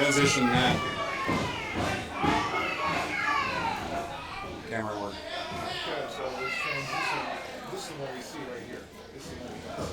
Transition that. Camera work. Okay, so this transition, this is what we see right here. This is what we can see.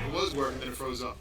It was working, then it froze up.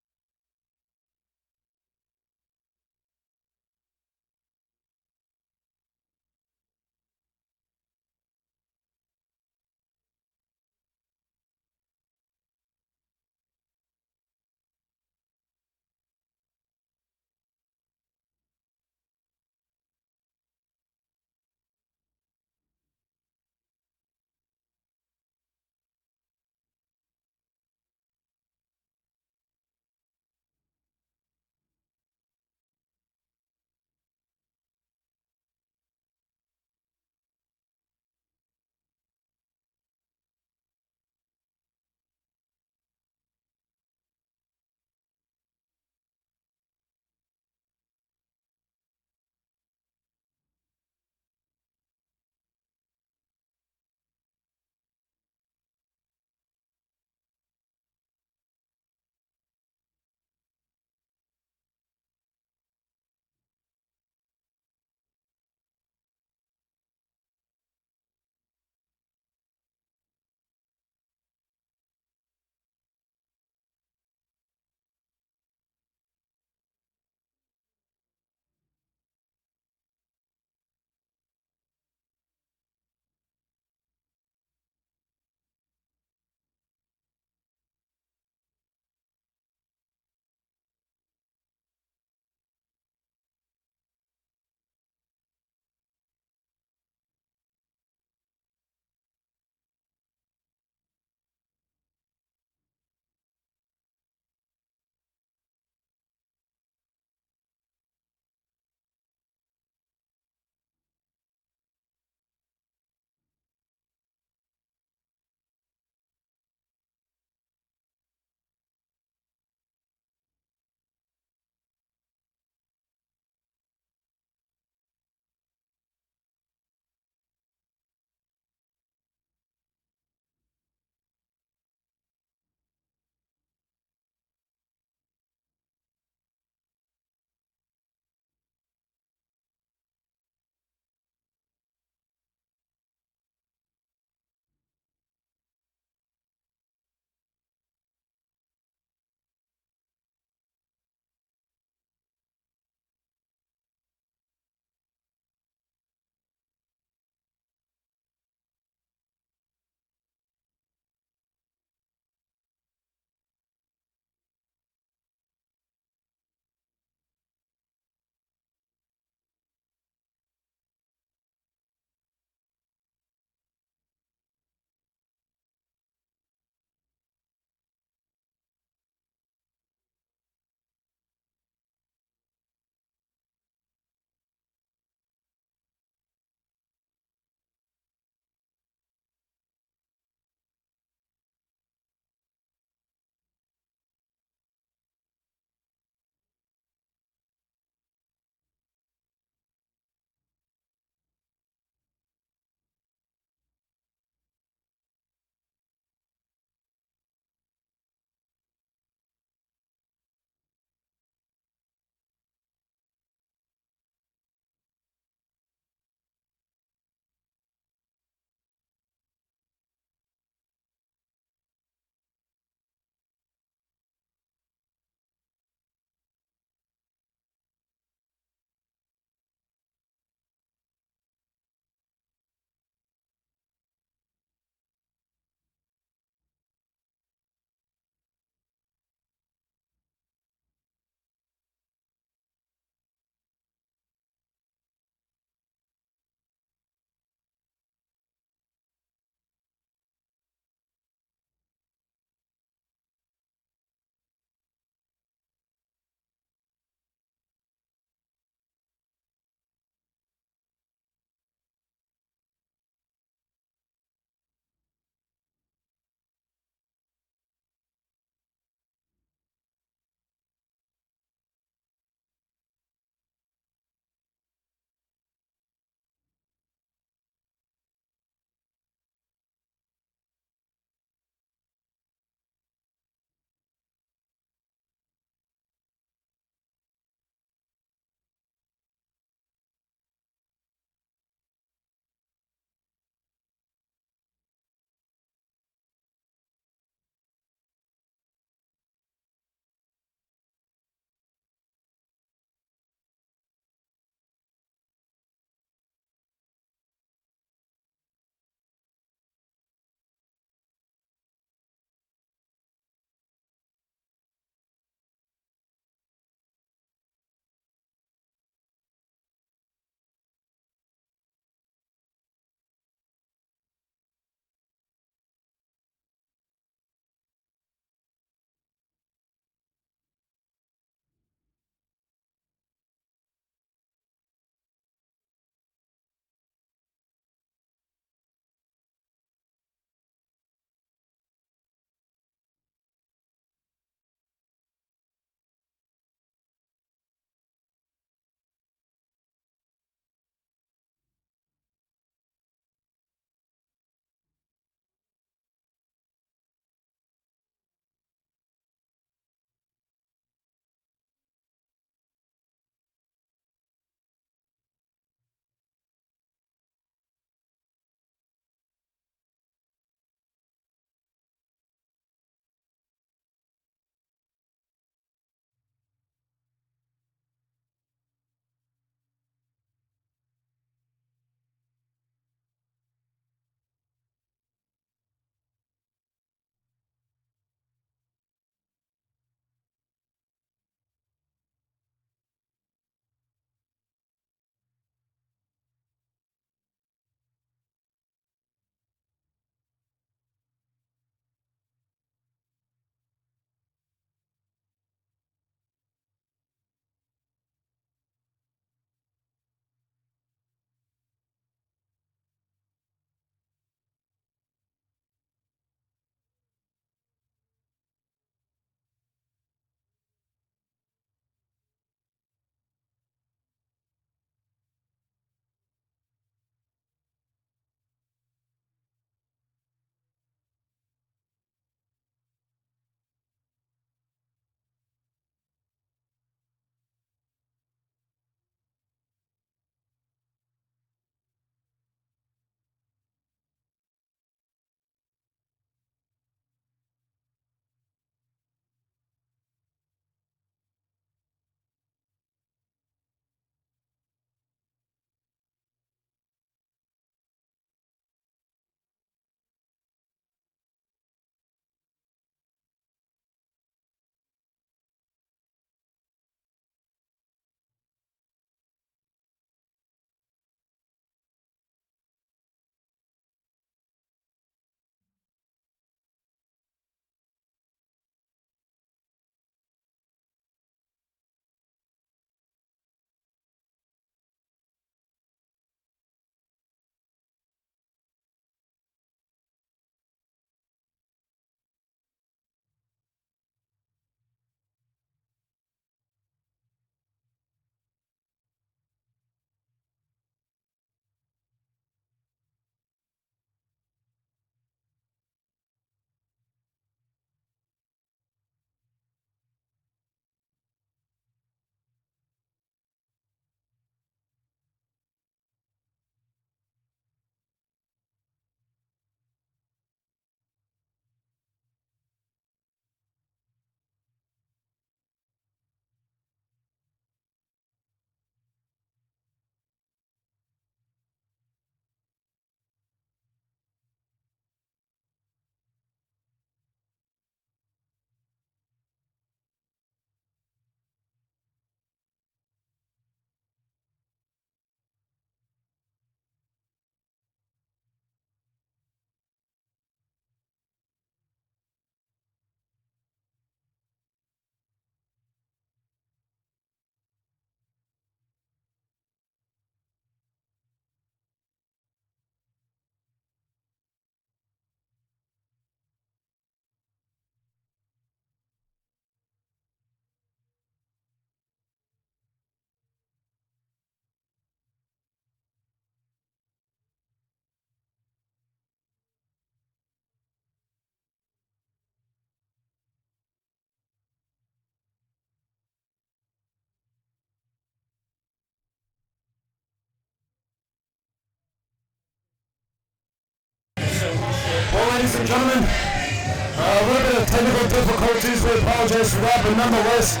and gentlemen. A little bit of technical difficulties, we apologize for that, but nonetheless,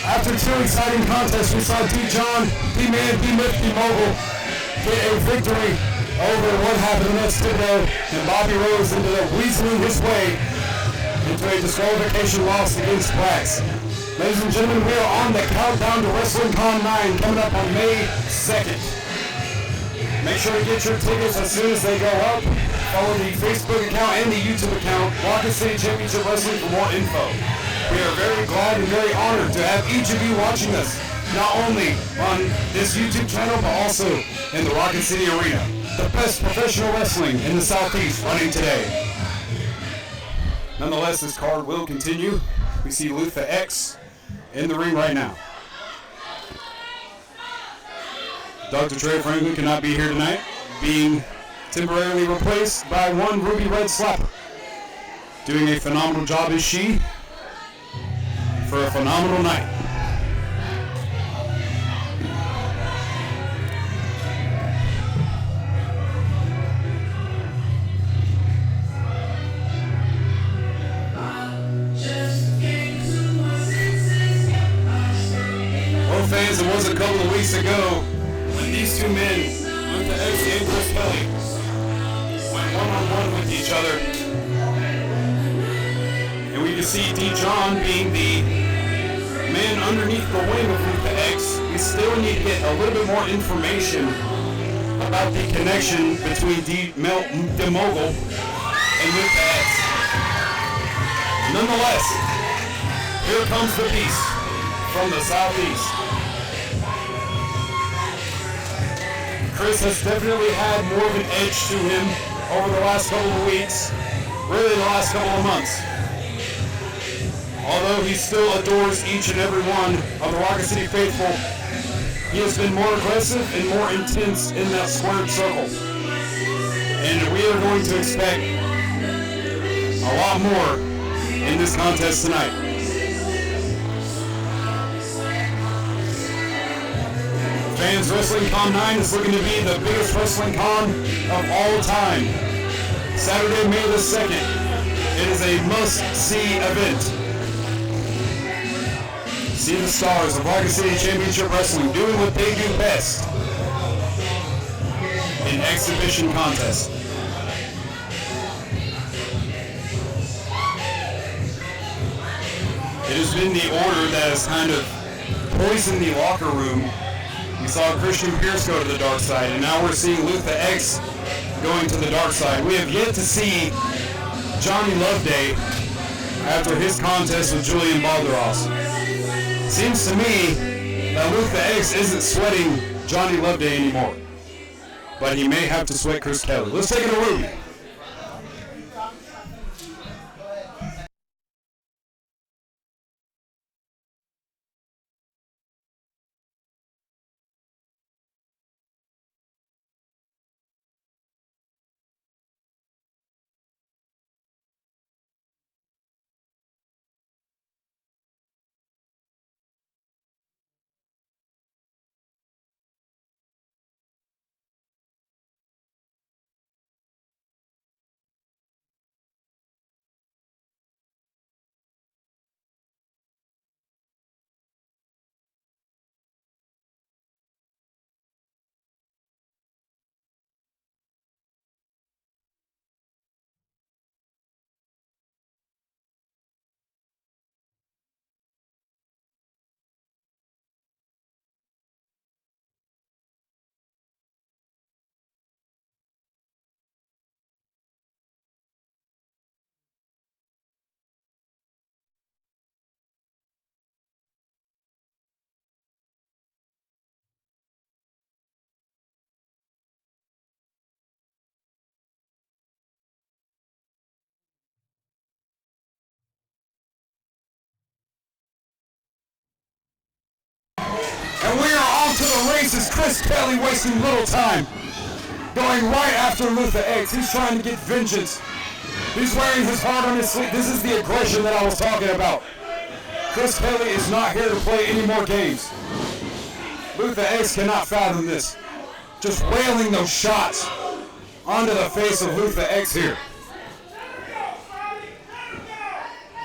after two exciting contests, we saw Dejohn, D-Man, D-Myth, D-Mogul get a victory over what happened in Thibodeau, and Bobby Rose ended up weaseling his way into a disqualification loss against Brax. Ladies and gentlemen, we are on the countdown to Wrestlingcon 9 coming up on May 2nd. Make sure to get your tickets as soon as they go up. Follow the Facebook account and the YouTube account, Rocket City Championship Wrestling, for more info. We are very glad and very honored to have each of you watching us, not only on this YouTube channel, but also in the Rocket City Arena. The best professional wrestling in the Southeast running today. Nonetheless, this card will continue. We see Lutha X in the ring right now. Dr. Trey Franklin cannot be here tonight, being temporarily replaced by one Ruby Red Slapper. Doing a phenomenal job is she for a phenomenal night. Well, fans, it was a couple of weeks ago when these two men, Lutha X and Chris Kelly, went one-on-one with each other. And we can see Dejohn being the man underneath the wing of Lutha X. We still need to get a little bit more information about the connection between D-Mogul and Lutha X. Nonetheless, here comes the beast from the Southeast. Chris has definitely had more of an edge to him over the last couple of weeks, really the last couple of months. Although he still adores each and every one of the Rocket City faithful, he has been more aggressive and more intense in that squared circle. And we are going to expect a lot more in this contest tonight. Fans, Wrestlingcon 9 is looking to be the biggest Wrestlingcon of all time. Saturday, May the 2nd. It is a must-see event. See the stars of Rocket City Championship Wrestling doing what they do best in exhibition contests. It has been the order that has kind of poisoned the locker room. We saw Christian Pierce go to the dark side, and now we're seeing Lutha X going to the dark side. We have yet to see Johnny Loveday after his contest with Jullian Balderaz. Seems to me that Lutha X isn't sweating Johnny Loveday anymore, but he may have to sweat Chris Kelly. Let's take it to Ruby. And we are off to the races. Chris Kelly wasting little time. Going right after Lutha X. He's trying to get vengeance. He's wearing his heart on his sleeve. This is the aggression that I was talking about. Chris Kelly is not here to play any more games. Lutha X cannot fathom this. Just wailing those shots onto the face of Lutha X here.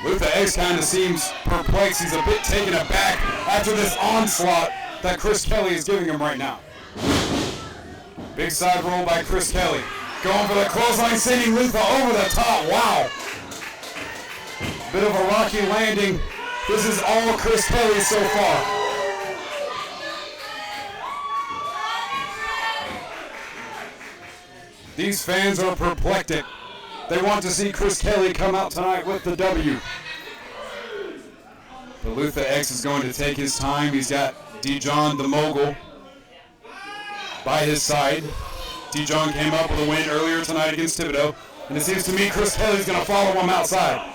Lutha X kind of seems perplexed. He's a bit taken aback after this onslaught that Chris Kelly is giving him right now. Big side roll by Chris Kelly. Going for the clothesline, sending Lutha over the top. Wow. Bit of a rocky landing. This is all Chris Kelly so far. These fans are perplexed. They want to see Chris Kelly come out tonight with the W. But Lutha X is going to take his time. He's got Dejohn, the mogul, by his side. Dejohn came up with a win earlier tonight against Thibodeau. And it seems to me Chris Kelly's going to follow him outside.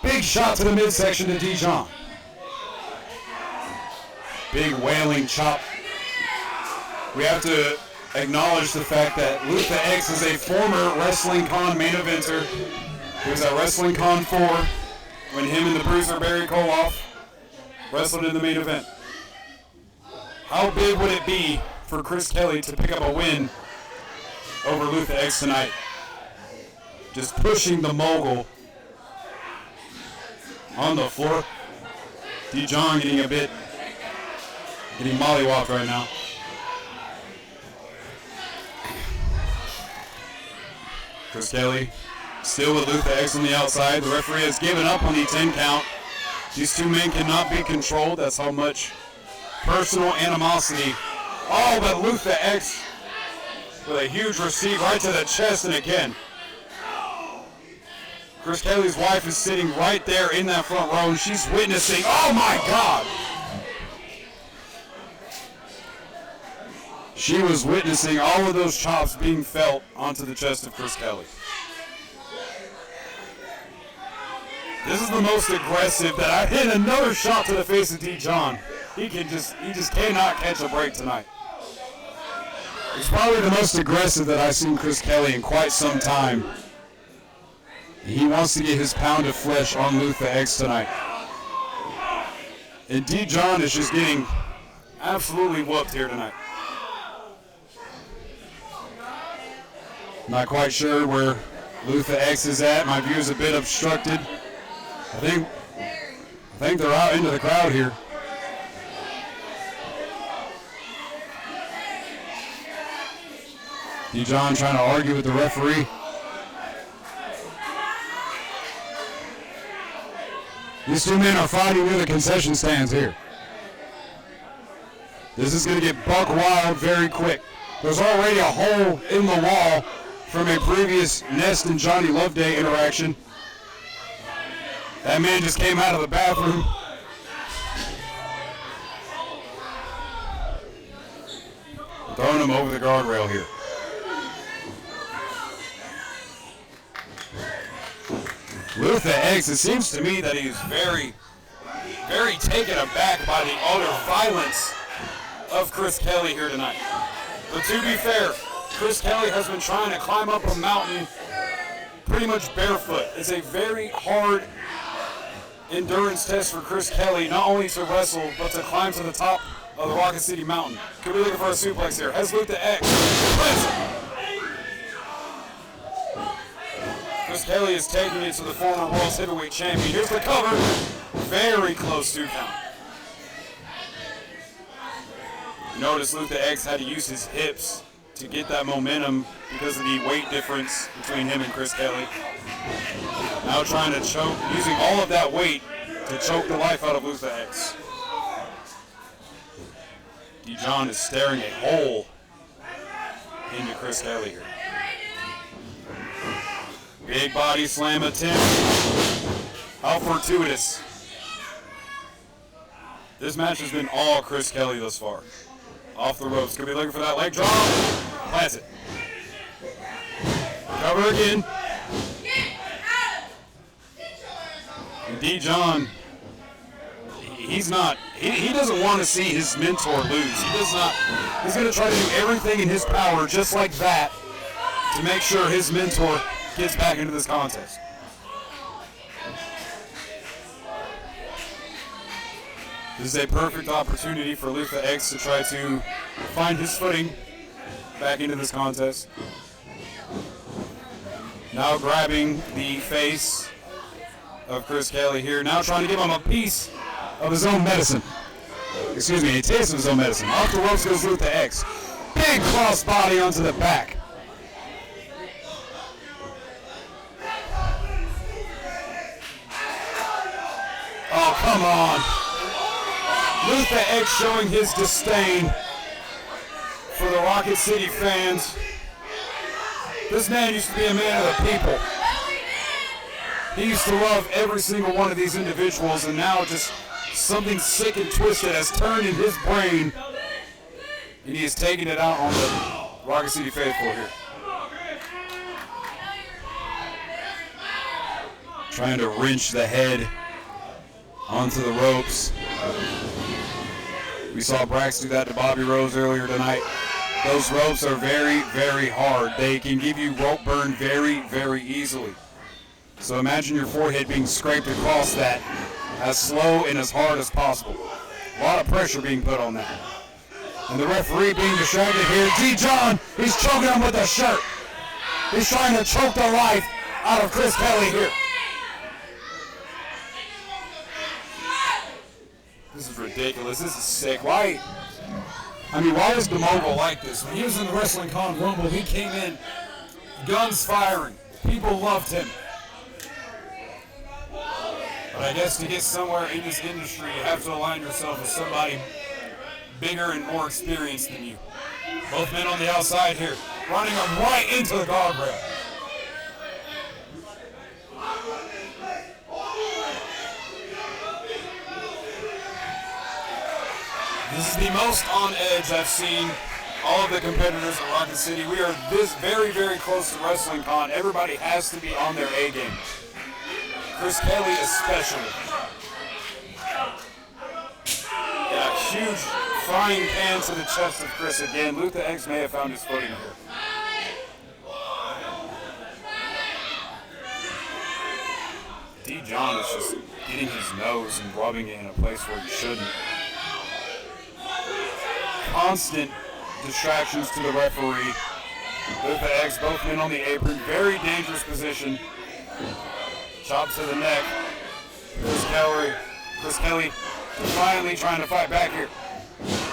Big shot to the midsection to Dejohn. Big wailing chop. We have to acknowledge the fact that Lutha X is a former Wrestlingcon main eventer. He was at Wrestlingcon 4 when him and the bruiser Barry Kohlhoff wrestled in the main event. How big would it be for Chris Kelly to pick up a win over Lutha X tonight? Just pushing the mogul on the floor. Dejohn getting mollywopped right now. Chris Kelly still with Lutha X on the outside. The referee has given up on the 10 count. These two men cannot be controlled. That's how much personal animosity. Oh, but Lutha X with a huge receive right to the chest, and again. Chris Kelly's wife is sitting right there in that front row, and she's witnessing. Oh my God! She was witnessing all of those chops being felt onto the chest of Chris Kelly. This is the most aggressive that I've hit. Another shot to the face of Dejohn. He just cannot catch a break tonight. He's probably the most aggressive that I've seen Chris Kelly in quite some time. He wants to get his pound of flesh on Lutha X tonight. And Dejohn is just getting absolutely whooped here tonight. Not quite sure where Lutha X is at. My view is a bit obstructed. I think they're out into the crowd here. Dejohn trying to argue with the referee. These two men are fighting near the concession stands here. This is going to get buck wild very quick. There's already a hole in the wall from a previous Nest and Johnny Loveday interaction. That man just came out of the bathroom. Throwing him over the guardrail here. Lutha X, it seems to me that he's very, very taken aback by the utter violence of Chris Kelly here tonight. But to be fair, Chris Kelly has been trying to climb up a mountain pretty much barefoot. It's a very hard endurance test for Chris Kelly, not only to wrestle, but to climb to the top of the Rocket City Mountain. Could be looking for a suplex here. Has Lutha X. Chris Kelly is taking it to the former World Heavyweight Champion. Here's the cover. Very close to count. Notice Lutha X had to use his hips to get that momentum because of the weight difference between him and Chris Kelly. Now trying to choke, using all of that weight to choke the life out of Lutha X. Dejohn is staring a hole into Chris Kelly here. Big body slam attempt. How fortuitous. This match has been all Chris Kelly thus far. Off the ropes. Gonna be looking for that leg drop. Plants it. Cover again. And Dejohn, he doesn't want to see his mentor lose. He does not. He's going to try to do everything in his power just like that to make sure his mentor gets back into this contest. This is a perfect opportunity for Lutha X to try to find his footing back into this contest. Now grabbing the face of Chris Kelly here, now trying to give him a piece of his own medicine. Excuse me, a taste of his own medicine. Off the ropes goes Lutha X. Big cross body onto the back. Oh, come on. Lutha X showing his disdain for the Rocket City fans. This man used to be a man of the people. He used to love every single one of these individuals, and now just something sick and twisted has turned in his brain, and he is taking it out on the Rocket City faithful here. Trying to wrench the head onto the ropes. We saw Brax do that to Bobby Rose earlier tonight. Those ropes are very, very hard. They can give you rope burn very, very easily. So imagine your forehead being scraped across that as slow and as hard as possible. A lot of pressure being put on that. And the referee being distracted here. Dejohn, he's choking him with a shirt. He's trying to choke the life out of Chris Kelly here. This is ridiculous. This is sick. Why? I mean, why is DeMogul like this? When he was in the Wrestlingcon Rumble, he came in guns firing. People loved him. But I guess to get somewhere in this industry, you have to align yourself with somebody bigger and more experienced than you. Both men on the outside here, running him right into the guardrail. This is the most on edge I've seen all of the competitors at Rocket City. We are this very, very close to WrestlingCon. Everybody has to be on their A game. Chris Kelly especially. Yeah, huge frying pan to the chest of Chris again. Lutha X may have found his footing here. Dejohn is just getting his nose and rubbing it in a place where he shouldn't. Constant distractions to the referee. Lutha X, both men on the apron. Very dangerous position. Chop to the neck. Chris Kelly finally trying to fight back here.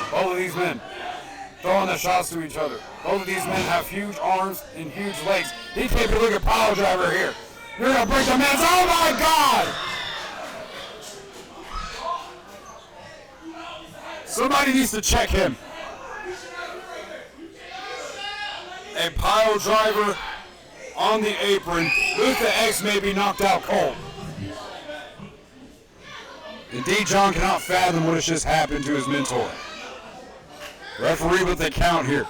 Both of these men throwing the shots to each other. Both of these men have huge arms and huge legs. He can't be looking at power driver here. You're going to break the man's. Oh my God! Somebody needs to check him. A pile driver on the apron. Lutha X may be knocked out cold. And Dejohn cannot fathom what has just happened to his mentor. Referee with the count here.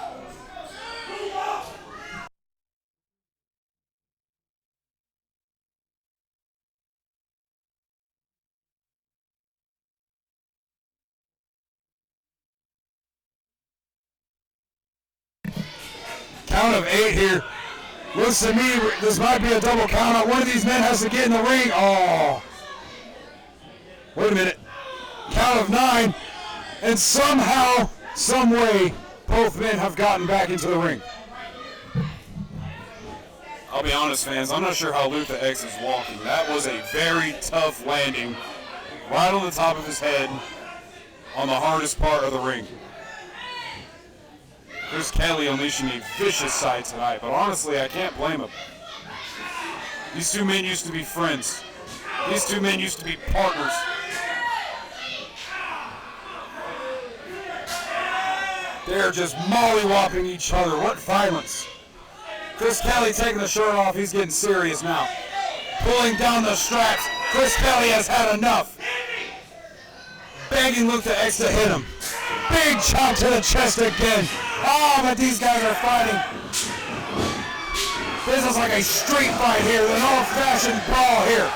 Count of 8 here. Looks to me this might be a double count out. One of these men has to get in the ring. Oh. Wait a minute. Count of 9. And somehow, some way, both men have gotten back into the ring. I'll be honest, fans, I'm not sure how Lutha X is walking. That was a very tough landing right on the top of his head on the hardest part of the ring. Chris Kelly unleashing a vicious side tonight, but honestly, I can't blame him. These two men used to be friends. These two men used to be partners. They're just mollywopping each other. What violence. Chris Kelly taking the shirt off. He's getting serious now. Pulling down the straps. Chris Kelly has had enough. Begging Lutha X to hit him. Big chop to the chest again. Oh, but these guys are fighting. This is like a street fight here, an old-fashioned brawl here.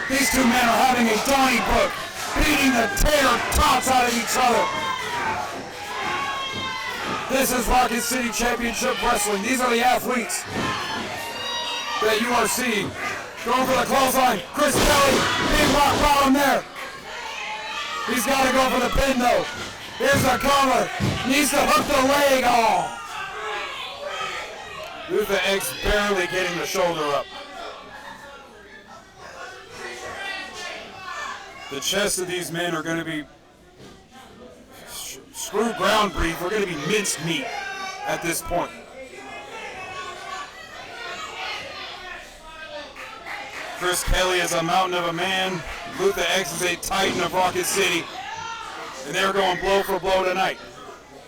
These two men are having a Donnybrook, beating the tops out of each other. This is Rocket City Championship Wrestling. These are the athletes that you are seeing. Going for the clothesline. Chris Kelly, big rock bottom there. He's got to go for the pin though. Here's the cover. Needs to hook the leg off. Lutha X barely getting the shoulder up. The chests of these men are going to be screw ground beef. We're going to be minced meat at this point. Chris Kelly is a mountain of a man. Lutha X is a titan of Rocket City. And they're going blow for blow tonight.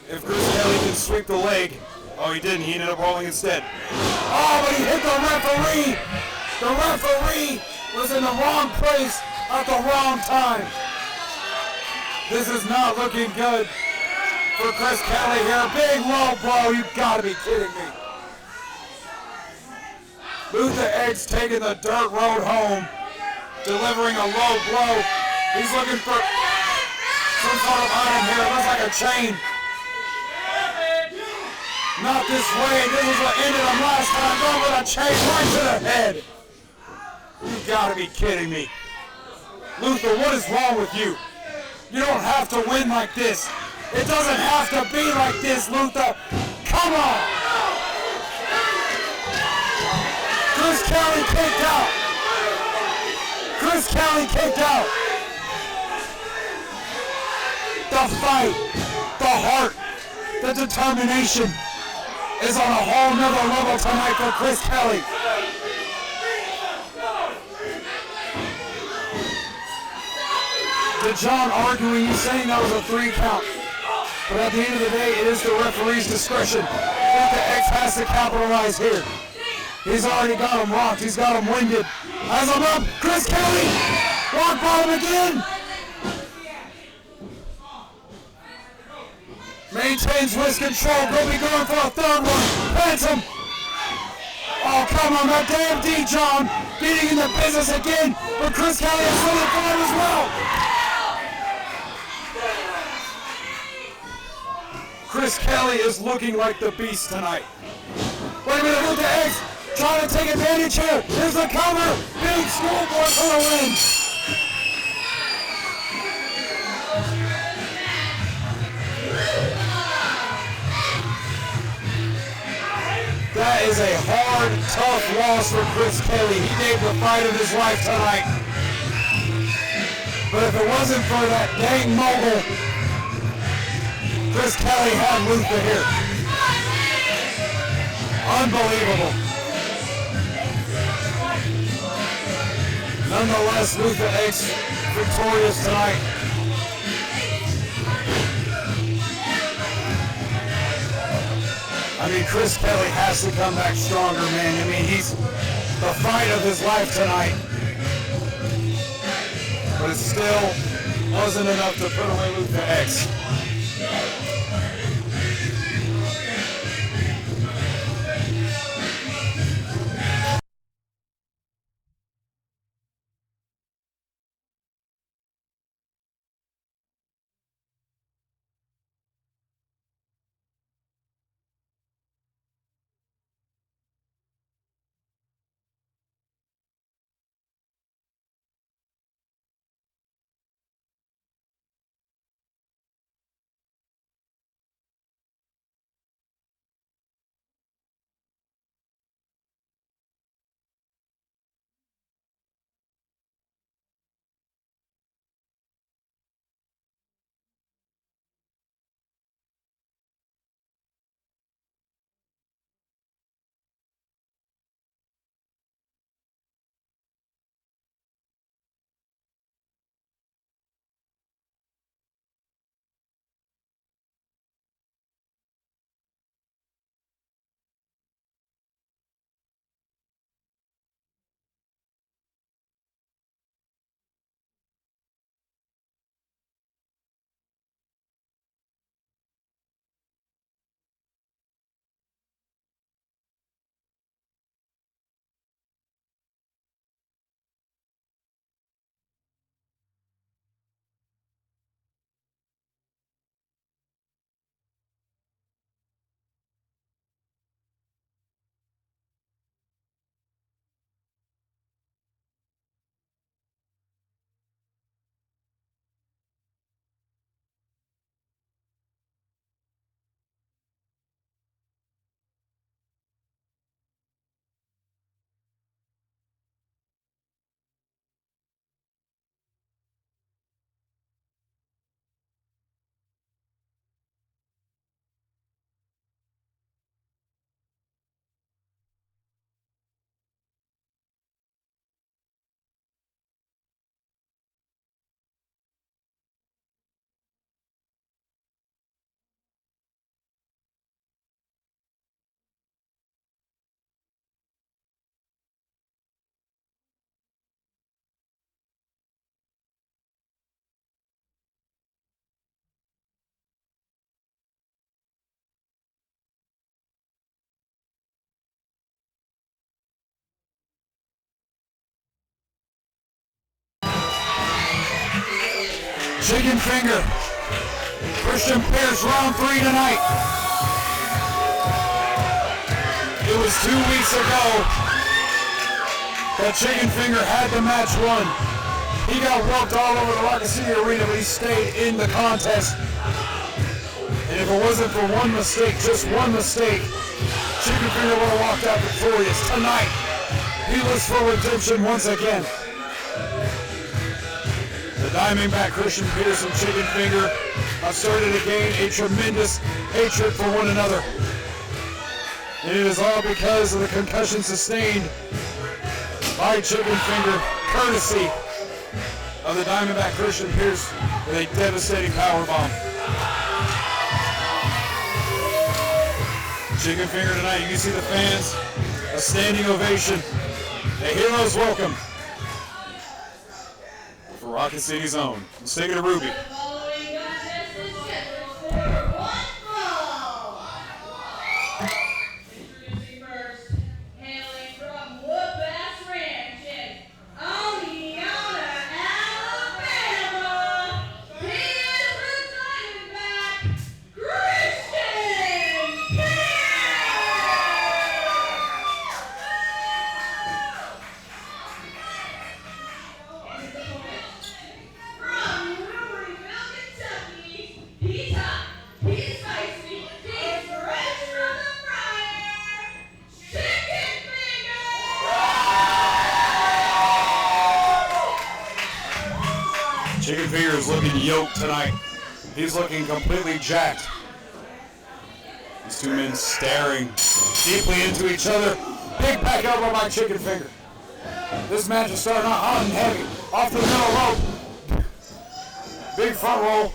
If Chris Kelly can sweep the leg, oh, he didn't. He ended up rolling instead. Oh, but he hit the referee. The referee was in the wrong place at the wrong time. This is not looking good for Chris Kelly here. Big low blow. You gotta be kidding me. Lutha X taking the dirt road home, delivering a low blow. He's looking for some sort of item here. It looks like a chain. Not this way. This is what ended him last time. Going with a chain right to the head. You gotta be kidding me. Lutha, what is wrong with you? You don't have to win like this. It doesn't have to be like this, Lutha. Come on. Chris Kelly kicked out. Chris Kelly kicked out. The fight, the heart, the determination is on a whole nother level tonight for Chris Kelly. Dejohn arguing, he's saying that was a 3 count. But at the end of the day, it is the referee's discretion. Lutha X has to capitalize here. He's already got him rocked. He's got him winded. Has him up. Chris Kelly. Rock bottom again. Maintains wrist control. Will be going for a third one. Phantom. Oh, come on. That damn Dejohn getting in the business again. But Chris Kelly is really fine as well. Chris Kelly is looking like the beast tonight. Wait a minute. Lutha X. Trying to take advantage here. Here's the cover. Big schoolboy for the win. That is a hard, tough loss for Chris Kelly. He gave the fight of his life tonight. But if it wasn't for that dang mogul, Chris Kelly had Lutha here. Unbelievable. Nonetheless, Lutha X victorious tonight. I mean, Chris Kelly has to come back stronger, man. I mean, he's the fight of his life tonight. But it still wasn't enough to put away Lutha X. Chicken finger. Christian Pierce round 3 tonight. It was 2 weeks ago that Chicken Finger had the match won. He got whooped all over the Rocket City Arena, but he stayed in the contest. And if it wasn't for one mistake, just one mistake, Chicken Finger would have walked out victorious. Tonight, he looks for redemption once again. The Diamondback Christian Pierce and Chicken Finger have started to gain a tremendous hatred for one another. And it is all because of the concussion sustained by Chicken Finger, courtesy of the Diamondback Christian Pierce with a devastating powerbomb. Chicken Finger tonight, you can see the fans, a standing ovation, a hero's welcome for Rocket City's own. Let's take it to Ruby. Chicken Finger is looking yoked tonight. He's looking completely jacked. These two men staring deeply into each other. Big back elbow by Chicken Finger. This match is starting out hot and heavy. Off the middle rope. Big front roll.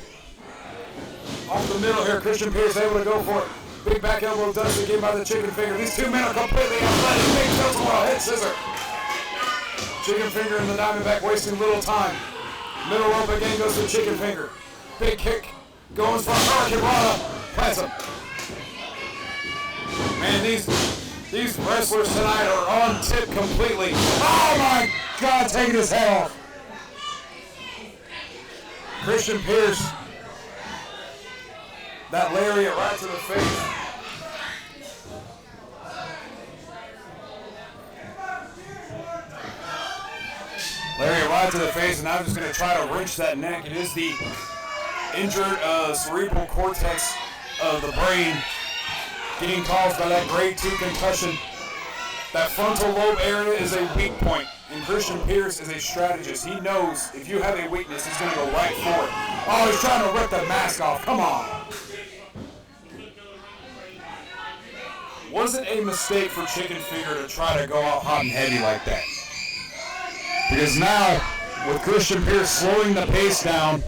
Off the middle here, Christian Pierce able to go for it. Big back elbow does again by the Chicken Finger. These two men are completely athletic. Big tilt-a-whirl, head scissor. Chicken Finger and the Diamondback wasting little time. Middle rope again goes to Chicken Finger. Big kick. Going for a Hurricane Rana. Plants him. Man, these wrestlers tonight are on tip completely. Oh my God, taking his head off. Christian Pierce. That lariat right to the face. Lariat right to the face, and I'm just going to try to wrench that neck. It is the injured cerebral cortex of the brain getting caused by that grade 2 concussion. That frontal lobe area is a weak point, and Christian Pierce is a strategist. He knows if you have a weakness, he's going to go right for it. Oh, he's trying to rip the mask off. Come on. Was it a mistake for Chicken Finger to try to go out hot and heavy like that? Because now, with Christian Pierce slowing the pace down,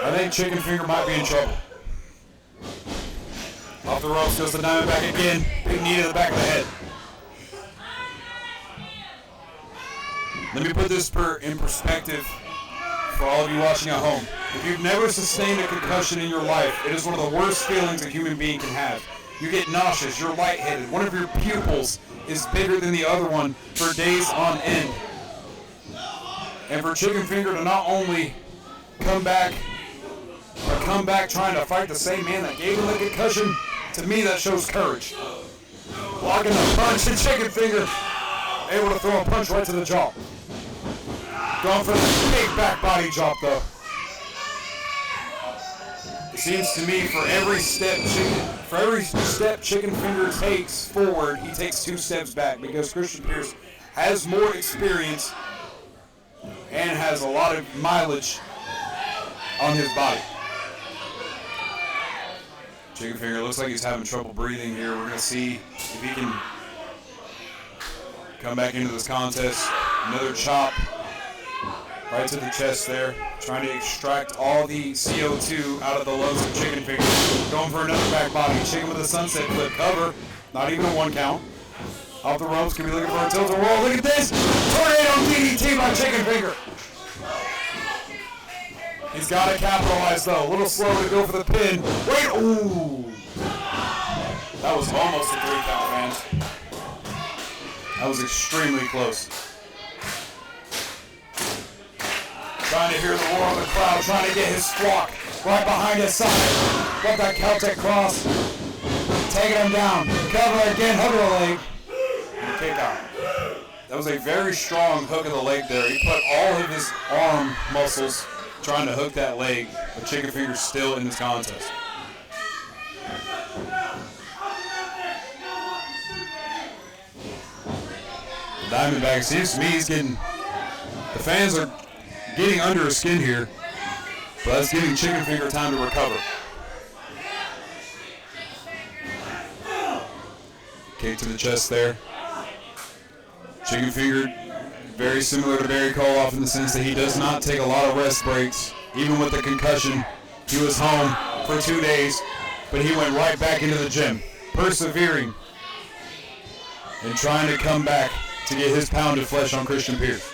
I think Chicken Finger might be in trouble. Off the ropes goes the Diamondback again. Big knee to the back of the head. Let me put this in perspective for all of you watching at home. If you've never sustained a concussion in your life, it is one of the worst feelings a human being can have. You get nauseous, you're lightheaded. One of your pupils is bigger than the other one for days on end. And for Chicken Finger to not only come back, but come back trying to fight the same man that gave him the concussion, to me that shows courage. Blocking the punch, and Chicken Finger able to throw a punch right to the jaw. Going for the big back body drop though. It seems to me for every step Chicken Finger takes forward, he takes 2 steps back, because Christian Pierce has more experience and has a lot of mileage on his body. Chicken Finger looks like he's having trouble breathing here. We're going to see if he can come back into this contest. Another chop right to the chest there, trying to extract all the CO2 out of the lungs of Chicken Finger. Going for another back body. Chicken with a sunset flip cover. Not even a 1 count. Off the ropes, could be looking for a tilt-a-whirl. Look at this! Tornado DDT by Chicken Finger. He's got to capitalize though. A little slow to go for the pin. Wait, ooh! That was almost a 3 count, man. That was extremely close. Trying to hear the roar of the crowd, trying to get his squawk right behind his side. Got that Celtic cross. Taking him down. Cover again, hook of the leg. And kick out. That was a very strong hook of the leg there. He put all of his arm muscles trying to hook that leg, but Chicken Finger's still in this contest. Diamondback, it seems to me he's getting, the fans are getting under his skin here, but that's giving Chicken Finger time to recover. Kick to the chest there. Chicken Finger, very similar to Barry Kohlhoff in the sense that he does not take a lot of rest breaks. Even with the concussion, he was home for 2 days, but he went right back into the gym, persevering and trying to come back to get his pound of flesh on Christian Pierce.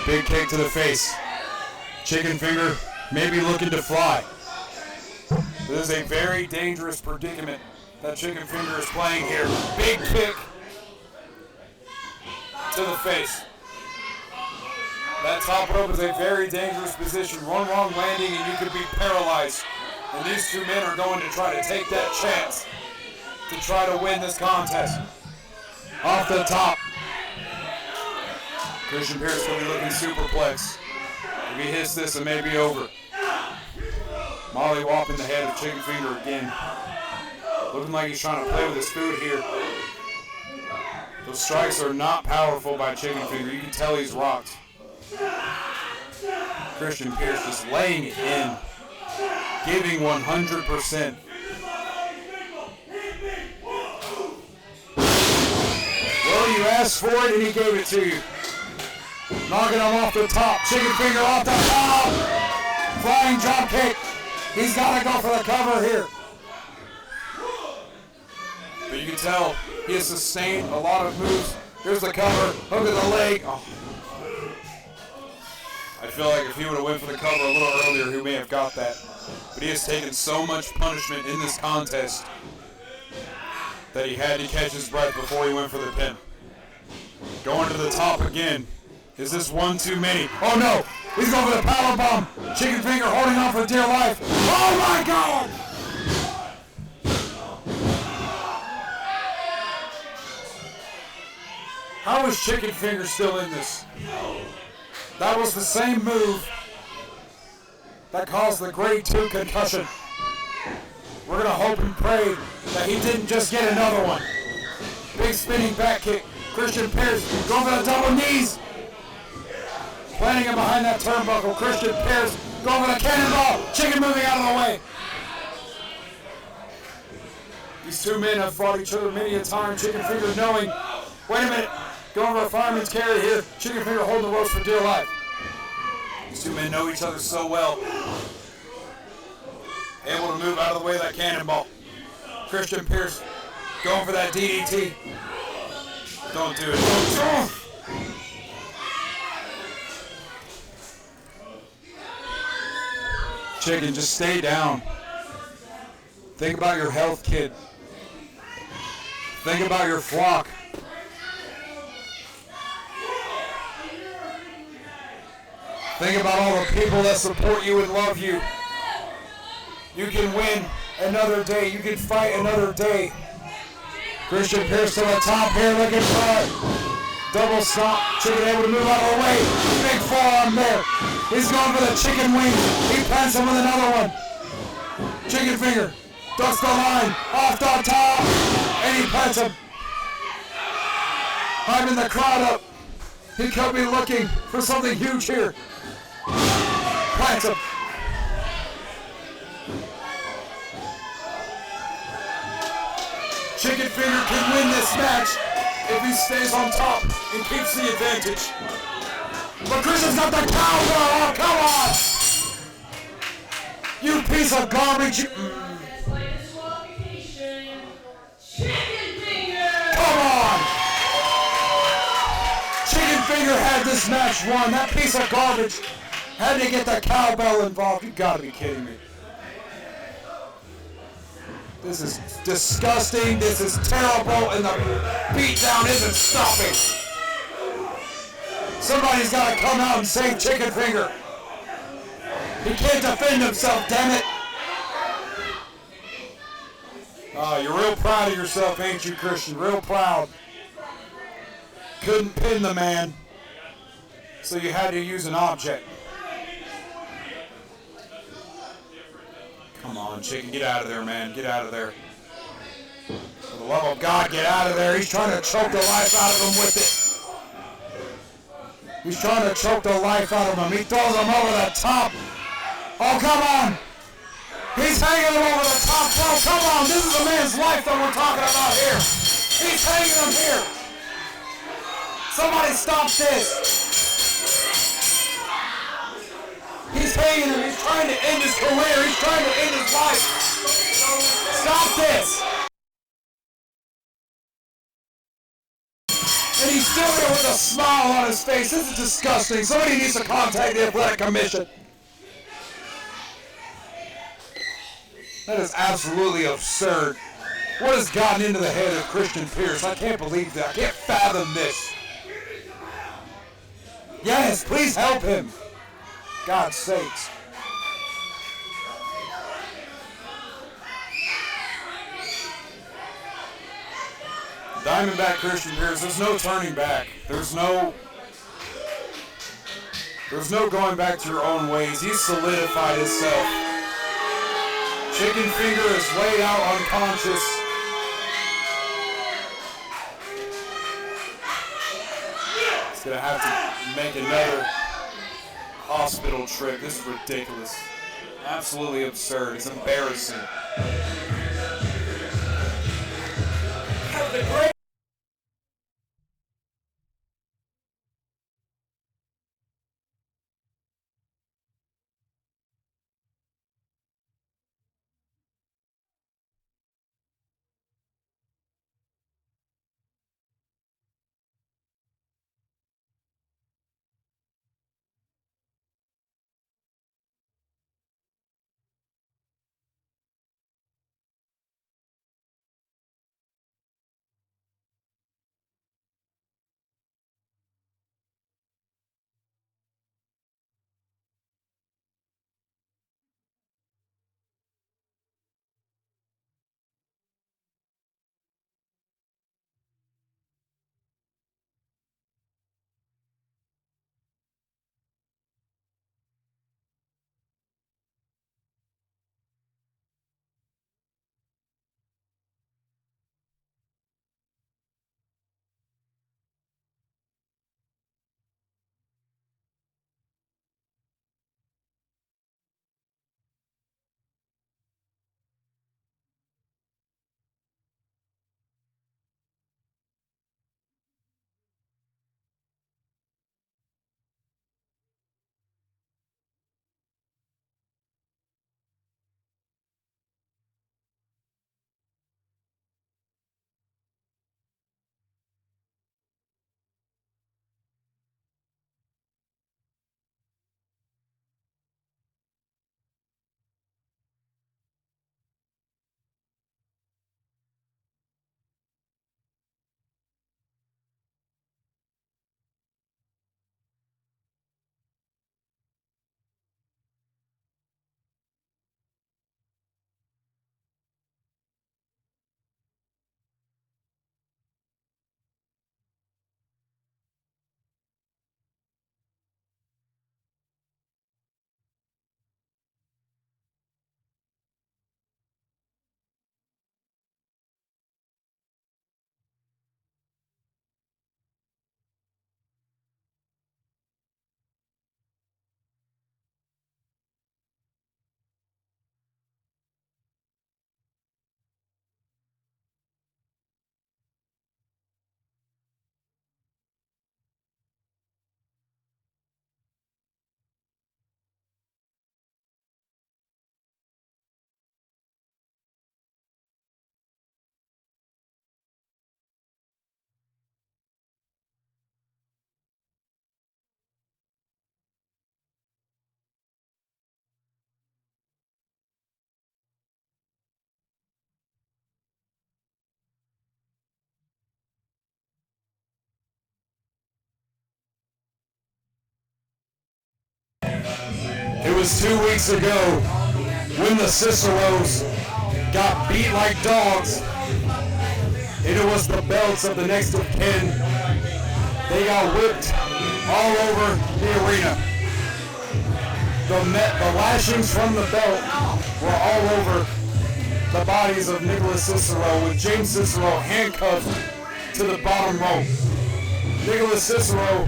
Big kick to the face. Chicken Finger maybe looking to fly. This is a very dangerous predicament that Chicken Finger is playing here. Big kick to the face. That top rope is a very dangerous position. One wrong landing and you could be paralyzed. And these two men are going to try to take that chance to try to win this contest. Off the top. Christian Pierce will be looking superplex. If he hits this, it may be over. Molly whopping the head of Chicken Finger again. Looking like he's trying to play with his food here. Those strikes are not powerful by Chicken Finger. You can tell he's rocked. Christian Pierce just laying it in. Giving 100%. Well, you asked for it and he gave it to you. Knocking him off the top. Chicken Finger off the top. Flying drop kick. He's got to go for the cover here. But you can tell he has sustained a lot of moves. Here's the cover. Hook of the leg. Oh. I feel like if he would have went for the cover a little earlier, he may have got that. But he has taken so much punishment in this contest that he had to catch his breath before he went for the pin. Going to the top again. Is this one too many? Oh no! He's going for the power bomb. Chicken Finger holding on for dear life. Oh my God! How is Chicken Finger still in this? That was the same move that caused the grade 2 concussion. We're going to hope and pray that he didn't just get another one. Big spinning back kick. Christian Pierce going for the double knees. Planting him behind that turnbuckle. Christian Pierce going for the cannonball. Chicken moving out of the way. These two men have fought each other many a time. Chicken Finger knowing, wait a minute, going for a fireman's carry here. Chicken Finger holding the ropes for dear life. These two men know each other so well. Able to move out of the way of that cannonball. Christian Pierce going for that DDT. Don't do it. Don't. Chicken, just stay down. Think about your health, kid. Think about your flock. Think about all the people that support you and love you. You can win another day. You can fight another day. Christian Pierce to the top here looking for it. Double stomp. Chicken able to move out of the way. Big forearm there. He's going for the chicken wing. He plants him with another one. Chicken Finger ducks the line. Off the top. And he plants him. Hyping the crowd up. He could be looking for something huge here. Plants him. Chicken Finger can win this match if he stays on top and keeps the advantage. But Christian's got the cowbell. Oh, come on! You piece of garbage. Come on! Chicken Finger had this match won. That piece of garbage had to get the cowbell involved. You gotta be kidding me. This is disgusting, this is terrible, and the beatdown isn't stopping. Somebody's got to come out and save Chicken Finger. He can't defend himself, damn it. Oh, you're real proud of yourself, ain't you, Christian? Real proud. Couldn't pin the man, so you had to use an object. Come on, Chicken, get out of there, man. Get out of there. For the love of God, get out of there. He's trying to choke the life out of him with it. He's trying to choke the life out of him. He throws him over the top. Oh, come on. He's hanging him over the top rope. Come on, this is the man's life that we're talking about here. He's hanging him here. Somebody stop this. He's hanging him. He's trying to end his career. He's trying to end his life. Stop this. And he's doing it with a smile on his face. This is disgusting. Somebody needs to contact the Athletic Commission. That is absolutely absurd. What has gotten into the head of Christian Pierce? I can't believe that. I can't fathom this. Yes, please help him. God's sakes. Diamondback Christian Pierce, there's no turning back. There's no going back to your own ways. He's solidified himself. Chicken Finger is laid out unconscious. He's going to have to make another hospital trip. This is ridiculous. Absolutely absurd. It's embarrassing. Have the great was 2 weeks ago when the Ciceros got beat like dogs, and it was the belts of the next of kin. They got whipped all over the arena. The lashings from the belt were all over the bodies of Nicholas Cicero, with James Cicero handcuffed to the bottom rope. Nicholas Cicero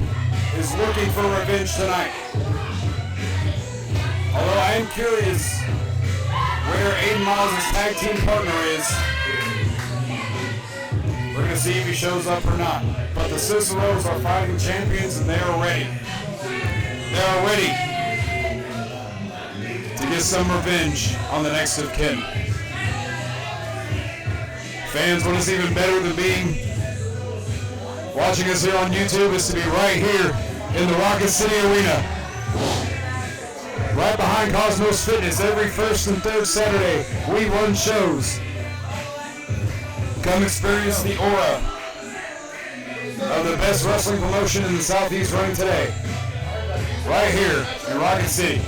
is looking for revenge tonight. Although I am curious where Aiden Miles' tag team partner is. We're going to see if he shows up or not. But the Ciceros are fighting champions, and they are ready. They are ready to get some revenge on the next of kin. Fans, what is even better than being watching us here on YouTube is to be right here in the Rocket City Arena, right behind Cosmos Fitness. Every first and third Saturday, we run shows. Come experience the aura of the best wrestling promotion in the Southeast running today, right here in Rocket City.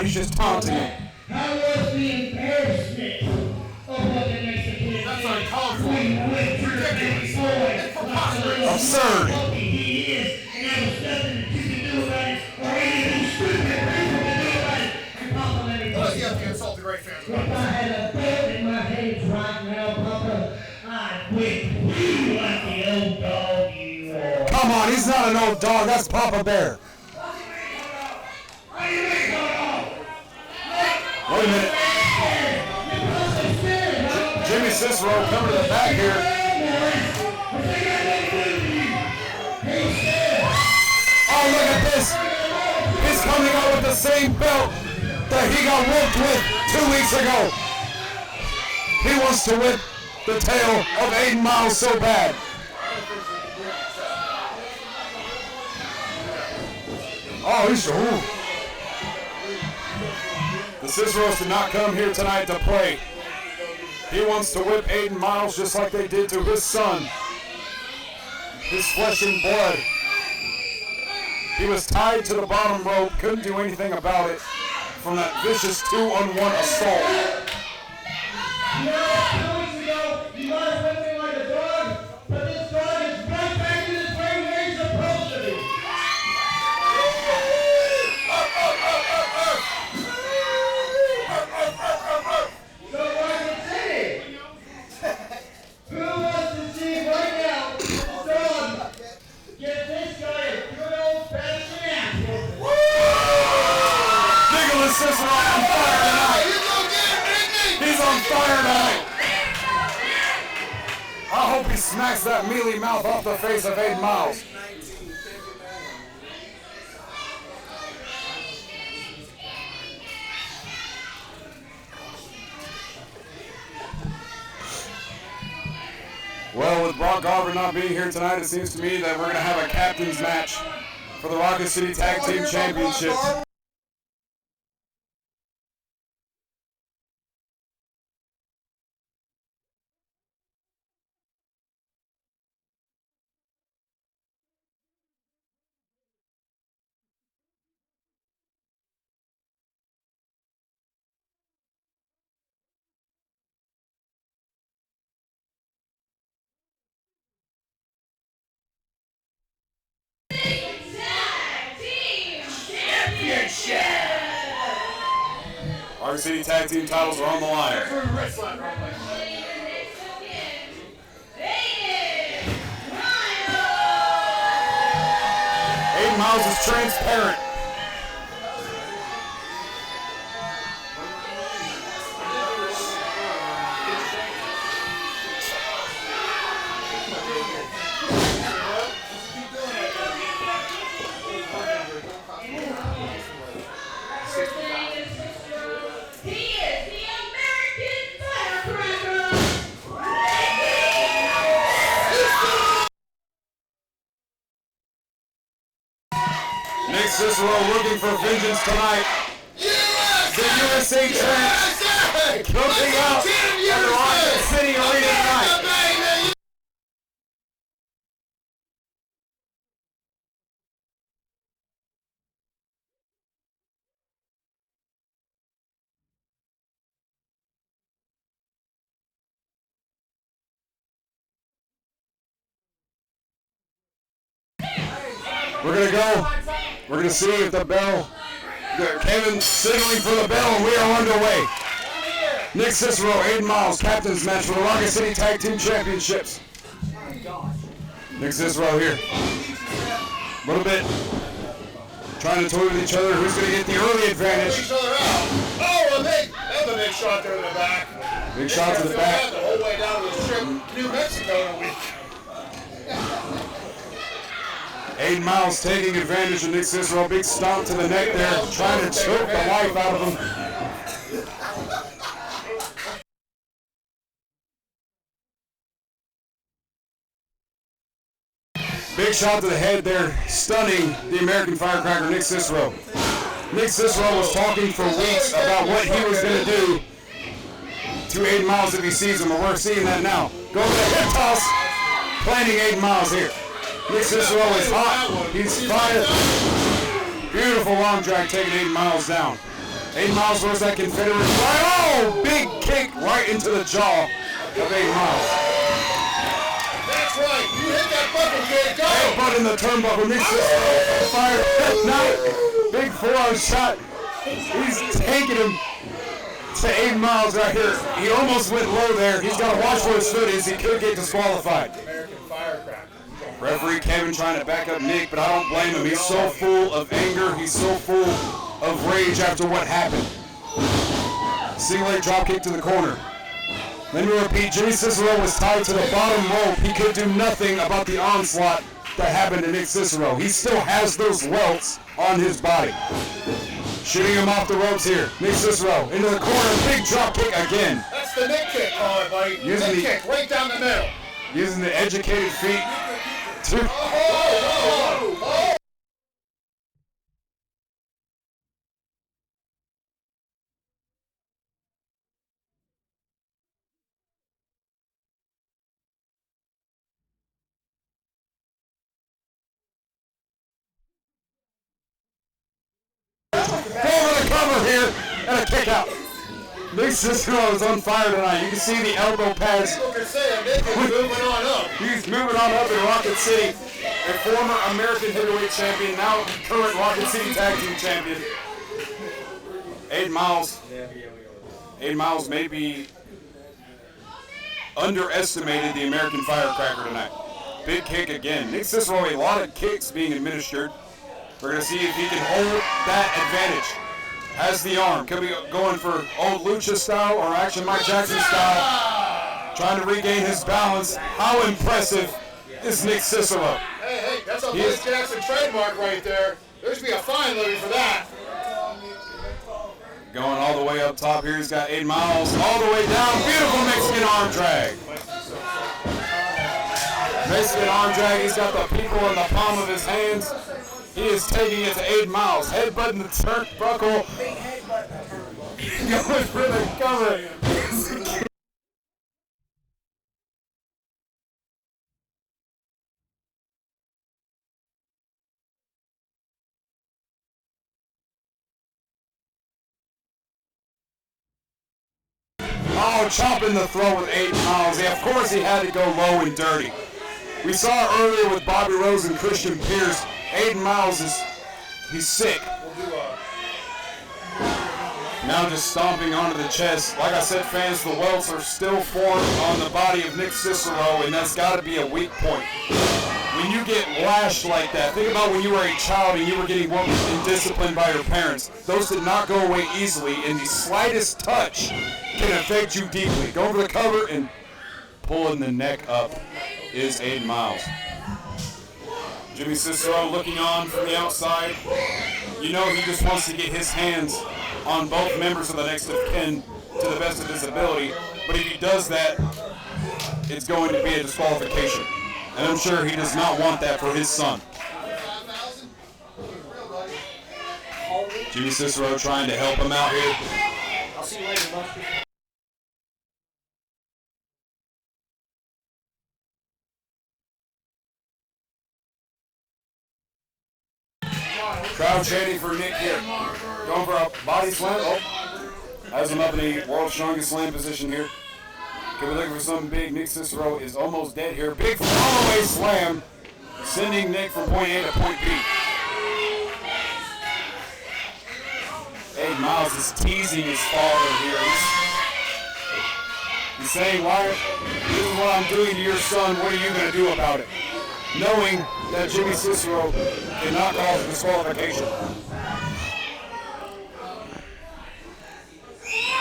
He's just taunting him. How was the embarrassment of what the next kid? That's uncalled for. Absurd. He is, and there was nothing that you can do about it, or anything stupid people can do about it, and Papa let me Well, you have to insult the great fans. If I had a belt in my hands right now, Papa, I'd whip you like the old dog you are. Come on, he's not an old dog. That's Papa Bear. Wait a minute. Jimmy Cicero coming to the back here. Oh, look at this. He's coming out with the same belt that he got whooped with 2 weeks ago. He wants to whip the tail of Aiden Miles so bad. Oh, he's... Ooh. The Ciceros did not come here tonight to play. He wants to whip Aiden Miles just like they did to his son. His flesh and blood. He was tied to the bottom rope, couldn't do anything about it from that vicious 2-on-1 assault. You know, 2 weeks ago, you might have whipped me like a dog, but this dog is right back in his ring where he's supposed to on fire tonight. I hope he smacks that mealy mouth off the face of Aiden Miles. Well, with Brock Garver not being here tonight, it seems to me that we're going to have a captain's match for the Rocket City Tag Team Championship. Rocket City Tag Team titles are on the line. Aiden Miles is transparent. Cicero looking for vengeance tonight. The USA champ looking out at the Rocket City Arena tonight. We're going to go. We're going to see if the bell, Kevin's signaling for the bell, and we are underway. Nick Cicero, Aiden Miles, captain's match for the Rocket City Tag Team Championships. Nick Cicero here. A little bit trying to toy with each other. Who's going to get the early advantage? Each other out. Oh, that's a big shot there in the back. Big shot to the back. The whole way down to the strip, New Mexico in a week. Aiden Miles taking advantage of Nick Cicero. Big stomp to the neck there, trying to choke the life out of him. Big shot to the head there, stunning the American Firecracker, Nick Cicero. Nick Cicero was talking for weeks about what he was going to do to Aiden Miles if he sees him, and we're seeing that now. Go for the hip toss, planting Aiden Miles here. Nick Cicero is hot. He's fired. Beautiful long drag taking Aiden Miles down. Aiden Miles was that Confederate fly. Oh, big kick right into the jaw of Aiden Miles. That's right. You hit that fucking kid. Go. Headbutt in the turnbuckle. Nick Cicero fired that night. Big forearm shot. He's taking him to Aiden Miles right here. He almost went low there. He's got to watch where his foot is. He could get disqualified. American Firecracker. Referee Kevin trying to back up Nick, but I don't blame him. He's so full of anger. He's so full of rage after what happened. Single leg drop kick to the corner. Let me repeat, Jimmy Cicero was tied to the bottom rope. He could do nothing about the onslaught that happened to Nick Cicero. He still has those welts on his body. Shooting him off the ropes here. Nick Cicero into the corner. Big drop kick again. That's the Nick kick, call it, buddy. Using Nick kick right down the middle. Using the educated feet. Over the cover here and a kick out. Nick Cicero is on fire tonight. You can see the elbow pads. People can say Nick is moving on up. He's moving on up in Rocket City. A former American heavyweight champion, now current Rocket City Tag Team champion. Aiden Miles maybe underestimated the American Firecracker tonight. Big kick again. Nick Cicero, a lot of kicks being administered. We're going to see if he can hold that advantage. has the arm. Could be going for old Lucha style or Action Mike Jackson style. Trying to regain his balance. How impressive is Nick Cicero? Hey, that's a Mike Jackson trademark right there. There should be a fine levy for that. Going all the way up top here. He's got 8 miles all the way down. Beautiful Mexican arm drag. Mexican arm drag. He's got the people in the palm of his hands. He is taking it to 8 miles. Headbutting the turnbuckle. Going for the cover. Oh, chopping the throat with 8 miles. Yeah, of course he had to go low and dirty. We saw it earlier with Bobby Rose and Christian Pierce. 8 miles he's sick. Now just stomping onto the chest. Like I said, fans, the welts are still formed on the body of Nick Cicero, and that's got to be a weak point. When you get lashed like that, think about when you were a child and you were getting whooped and disciplined by your parents. Those did not go away easily, and the slightest touch can affect you deeply. Going for the cover and pulling the neck up is 8 miles. Jimmy Cicero looking on from the outside. You know he just wants to get his hands on both members of the next of kin to the best of his ability. But if he does that, it's going to be a disqualification. And I'm sure he does not want that for his son. Jimmy Cicero trying to help him out here. I'll see you later, Buster. Crowd chanting for Nick here. Going for a body slam. Oh, has him up in the world's strongest slam position here. Could be looking for something big. Nick Cicero is almost dead here. Big fall-away slam, sending Nick from point A to point B. 8 miles is teasing his father here. He's saying, Wyatt, this is what I'm doing to your son. What are you going to do about it? Knowing that Jimmy Cicero cannot cause a disqualification.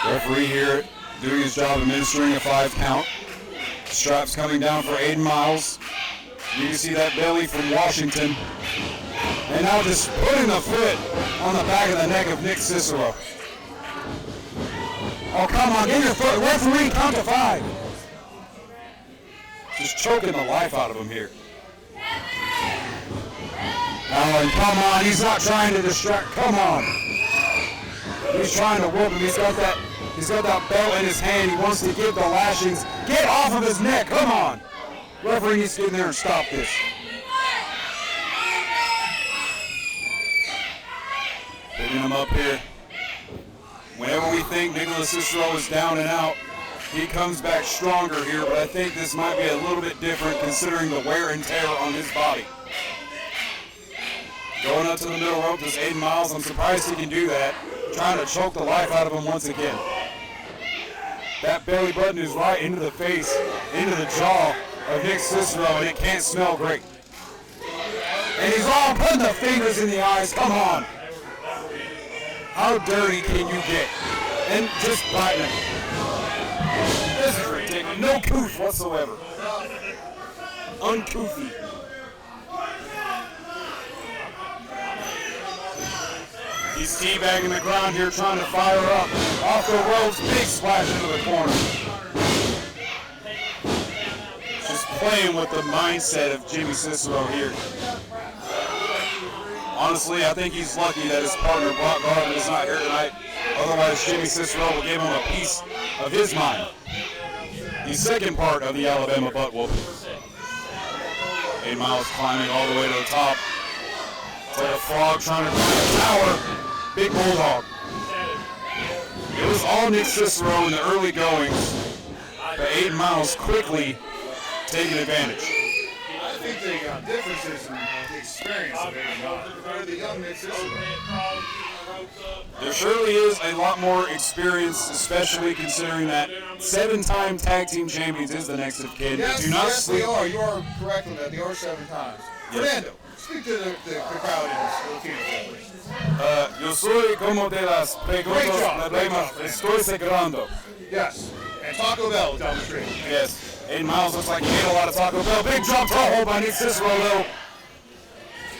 Referee here doing his job administering a 5 count. Straps coming down for 8 miles. You can see that belly from Washington. And now just putting the foot on the back of the neck of Nick Cicero. Oh, come on, get your foot. Referee, count to 5. Just choking the life out of him here. Alan, come on, he's not trying to distract. Come on. He's trying to whoop him. He's got that belt in his hand. He wants to give the lashings. Get off of his neck. Come on. Referee needs to get in there and stop this. Picking him up here. Whenever we think Nicholas Cicero is down and out, he comes back stronger here, but I think this might be a little bit different considering the wear and tear on his body. Going up to the middle rope, this 8 miles. I'm surprised he can do that. Trying to choke the life out of him once again. That belly button is right into the face, into the jaw of Nick Cicero, and it can't smell great. And he's all putting the fingers in the eyes. Come on. How dirty can you get? And just biting him. This is ridiculous. No couth whatsoever. Uncouthy. He's teabagging the ground here, trying to fire up. Off the ropes, big splash into the corner. Just playing with the mindset of Jimmy Cicero here. Honestly, I think he's lucky that his partner, Brock Garvin, is not here tonight. Otherwise, Jimmy Cicero will give him a piece of his mind. The second part of the Alabama butt whooping. 8 miles climbing all the way to the top. It's like a frog trying to climb a tower. Big bulldog. It was all Nick Cicero in the early goings, but 8 miles quickly taking advantage. I think the difference is in the experience of 8 miles. Compared to the young Nick Cicero. There surely is a lot more experience, especially considering that 7-time tag team champions is the next of kin. Yes, Do not yes, sleep. they are. You are correct on that. They are 7 times. Yes. Fernando, speak to the crowd in this Latino, please. Yo soy como de las preguntas, estoy segurando. Yes. And Taco Bell down the street. Yes. 8 Miles looks like he ate a lot of Taco Bell. Big drop toe hold by Nick Cicero, though.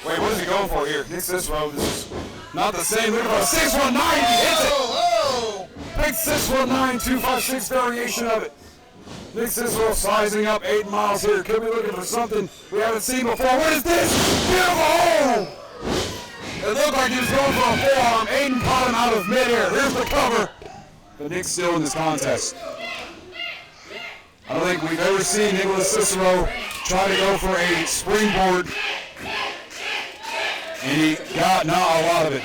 Wait, what is he going for here? Nick Cicero, this is not the same. Look for a 619. He hits it. Oh! Big 619, 256 variation of it. Nick Cicero sizing up 8 Miles here. Could be looking for something we haven't seen before. What is this? Beautiful hold. It looked like he was going for a forearm. Aiden caught him out of midair. Here's the cover. But Nick's still in this contest. I don't think we've ever seen Nicholas Cicero try to go for a springboard. And he got not a lot of it.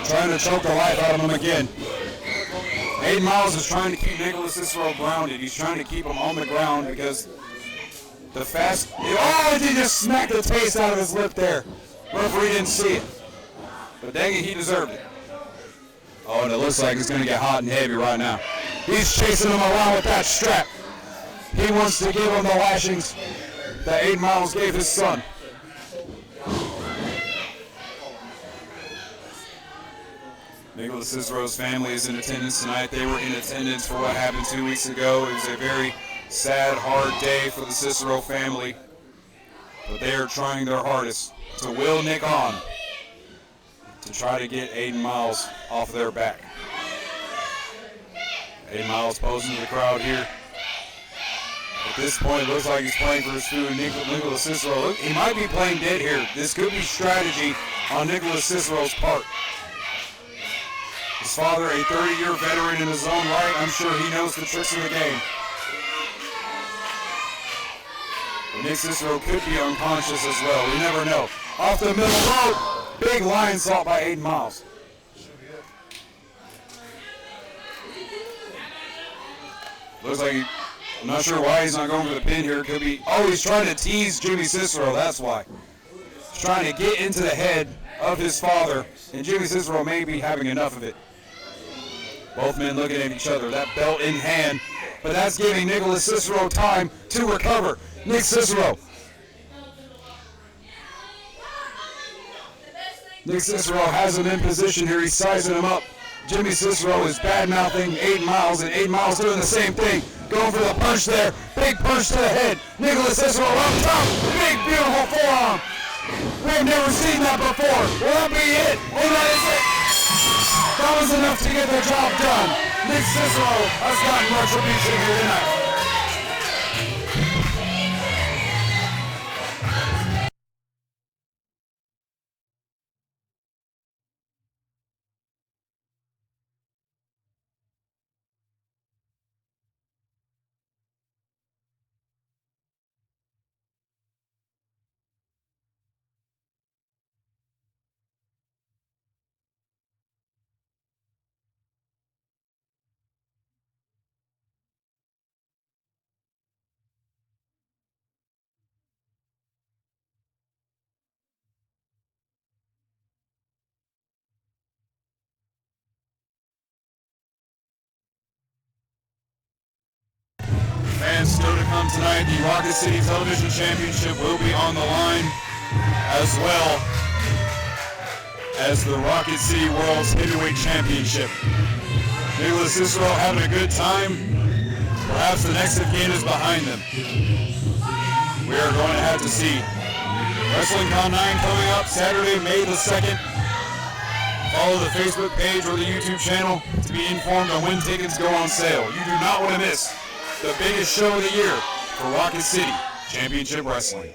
Trying to choke the life out of him again. 8 Miles is trying to keep Nicholas Cicero grounded. He's trying to keep him on the ground because the fast... Oh, he just smacked the taste out of his lip there. Referee didn't see it. But dang it, he deserved it. Oh, and it looks like it's going to get hot and heavy right now. He's chasing him around with that strap. He wants to give him the lashings that 8 Miles gave his son. Nicholas Cicero's family is in attendance tonight. They were in attendance for what happened 2 weeks ago. It was a very sad, hard day for the Cicero family. But they are trying their hardest to will Nick on to try to get 8 Miles off their back. 8 Miles posing to the crowd here. At this point, it looks like he's playing for his food. Nicholas Cicero, look, he might be playing dead here. This could be strategy on Nicholas Cicero's part. His father, a 30-year veteran in his own right, I'm sure he knows the tricks of the game. But Nick Cicero could be unconscious as well. We never know. Off the middle rope, big lion salt by 8 Miles. Looks like I'm not sure why he's not going for the pin here. It could be, oh, he's trying to tease Jimmy Cicero, that's why. He's trying to get into the head of his father, and Jimmy Cicero may be having enough of it. Both men looking at each other, that belt in hand, but that's giving Nicholas Cicero time to recover. Nick Cicero. Nick Cicero has him in position here. He's sizing him up. Jimmy Cicero is bad-mouthing 8 Miles, and 8 Miles doing the same thing. Going for the punch there. Big punch to the head. Nicholas Cicero up top. Big, beautiful forearm. We've never seen that before. Will that be it? Oh, that is it. That was enough to get the job done. Nick Cicero has gotten retribution here tonight. Fans still to come tonight. The Rocket City Television Championship will be on the line, as well as the Rocket City World's Heavyweight Championship. Nicholas Cicero having a good time. Perhaps the next of kin is behind them. We are going to have to see. Wrestlingcon 9 coming up Saturday, May the 2nd. Follow the Facebook page or the YouTube channel to be informed on when tickets go on sale. You do not want to miss the biggest show of the year for Rocket City Championship Wrestling.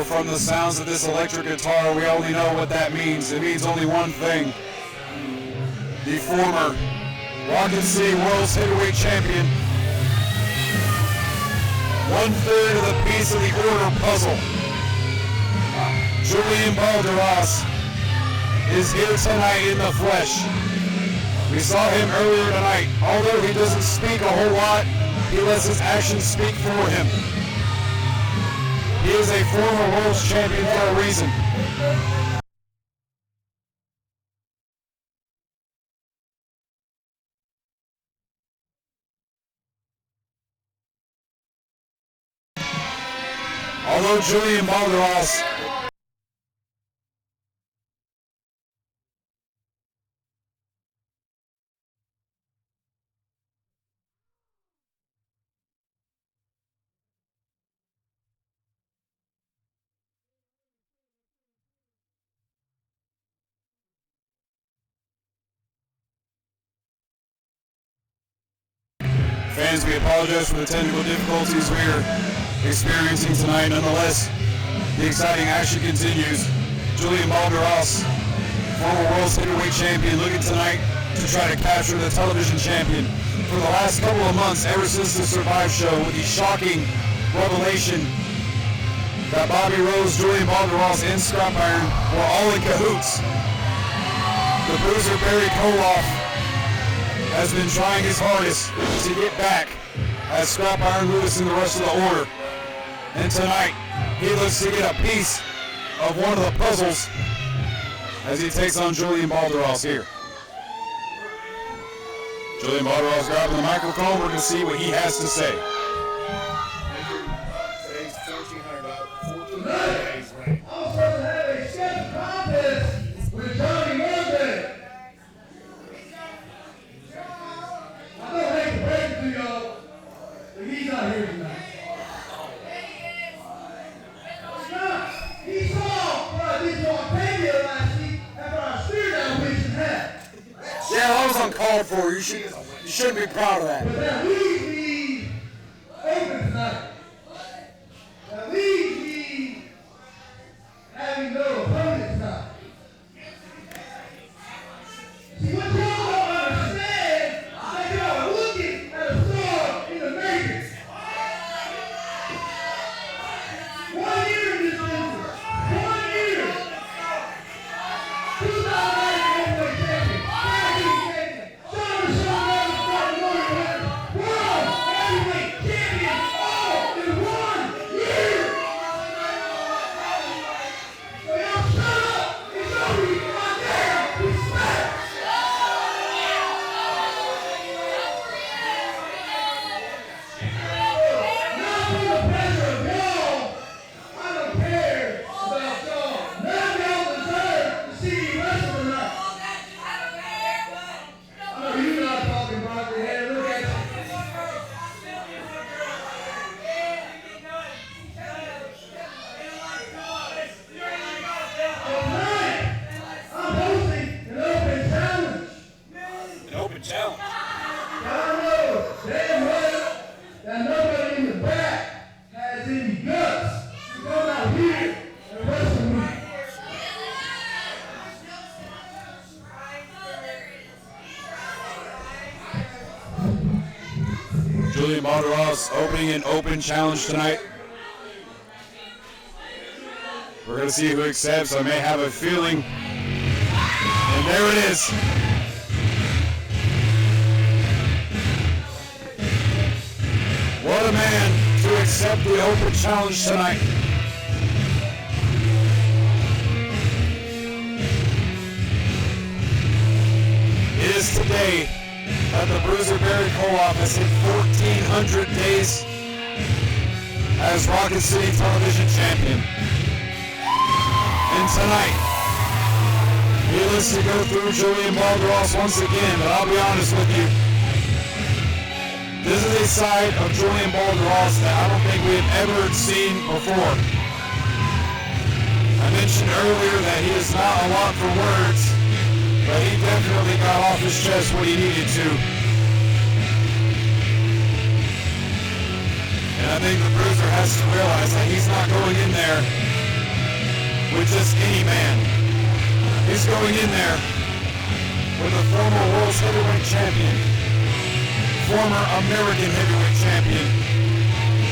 Well, from the sounds of this electric guitar, we only know what that means. It means only one thing. The former Rocket City World's Heavyweight Champion, 1/3 of the piece of the order puzzle, Jullian Balderaz, is here tonight in the flesh. We saw him earlier tonight. Although he doesn't speak a whole lot, he lets his actions speak for him. He is a former world champion for a reason. Although Jullian Balderaz Fans, we apologize for the technical difficulties we're experiencing tonight. Nonetheless, the exciting action continues. Jullian Balderaz, former World's Heavyweight Champion, looking tonight to try to capture the television champion. For the last couple of months, ever since the Survive show, with the shocking revelation that Bobby Rose, Jullian Balderaz, and Scrapiron were all in cahoots, the bruiser Barry Kohlhoff has been trying his hardest to get back at Scrapiron, Lewis, and the rest of the order. And tonight, he looks to get a piece of one of the puzzles as he takes on Jullian Balderaz here. Jullian Balderaz grabbing the microphone. We're going to see what he has to say. Today's $1,400 days rank. I'm supposed to have a sketch contest with Johnny Monday. I don't hate to break it to y'all, but he's not here tonight. He's not. He saw what I did to Octavia last week after I steered that bitch in half. Yeah, that was uncalled for. You shouldn't be proud of that. But that leaves me open tonight. That leaves me having no opponent tonight. See, what y'all don't understand is that y'all are looking at a star in the making. 1 year in this business. 1 year. 2008 heavyweight champion. Tag team champion. World heavyweight champion all in 1 year. So y'all shut up and show me my damn respect. Not for the pleasure of y'all. I don't care about y'all. None of y'all deserve to see me wrestle tonight. I know you're not talking about your head. Look at you. Tonight, I'm hosting an open challenge. An open challenge. I know damn well that nobody in the back has any guts to come out here and wrestle me. Jullian Balderaz opening an open challenge tonight. We're going to see who accepts. I may have a feeling. And there it is. What a man to accept the open challenge tonight. It is today that the bruiser Barry Kohlhoff has hit 1,400 days as Rocket City Television Champion. And tonight, he looks to go through Jullian Balderaz once again, but I'll be honest with you. This is a side of Jullian Balderaz that I don't think we've ever seen before. I mentioned earlier that he is not a lot for words, but he definitely got off his chest what he needed to. And I think the bruiser has to realize that he's not going in there with just any man. He's going in there with the former World's Heavyweight Champion, former American Heavyweight Champion,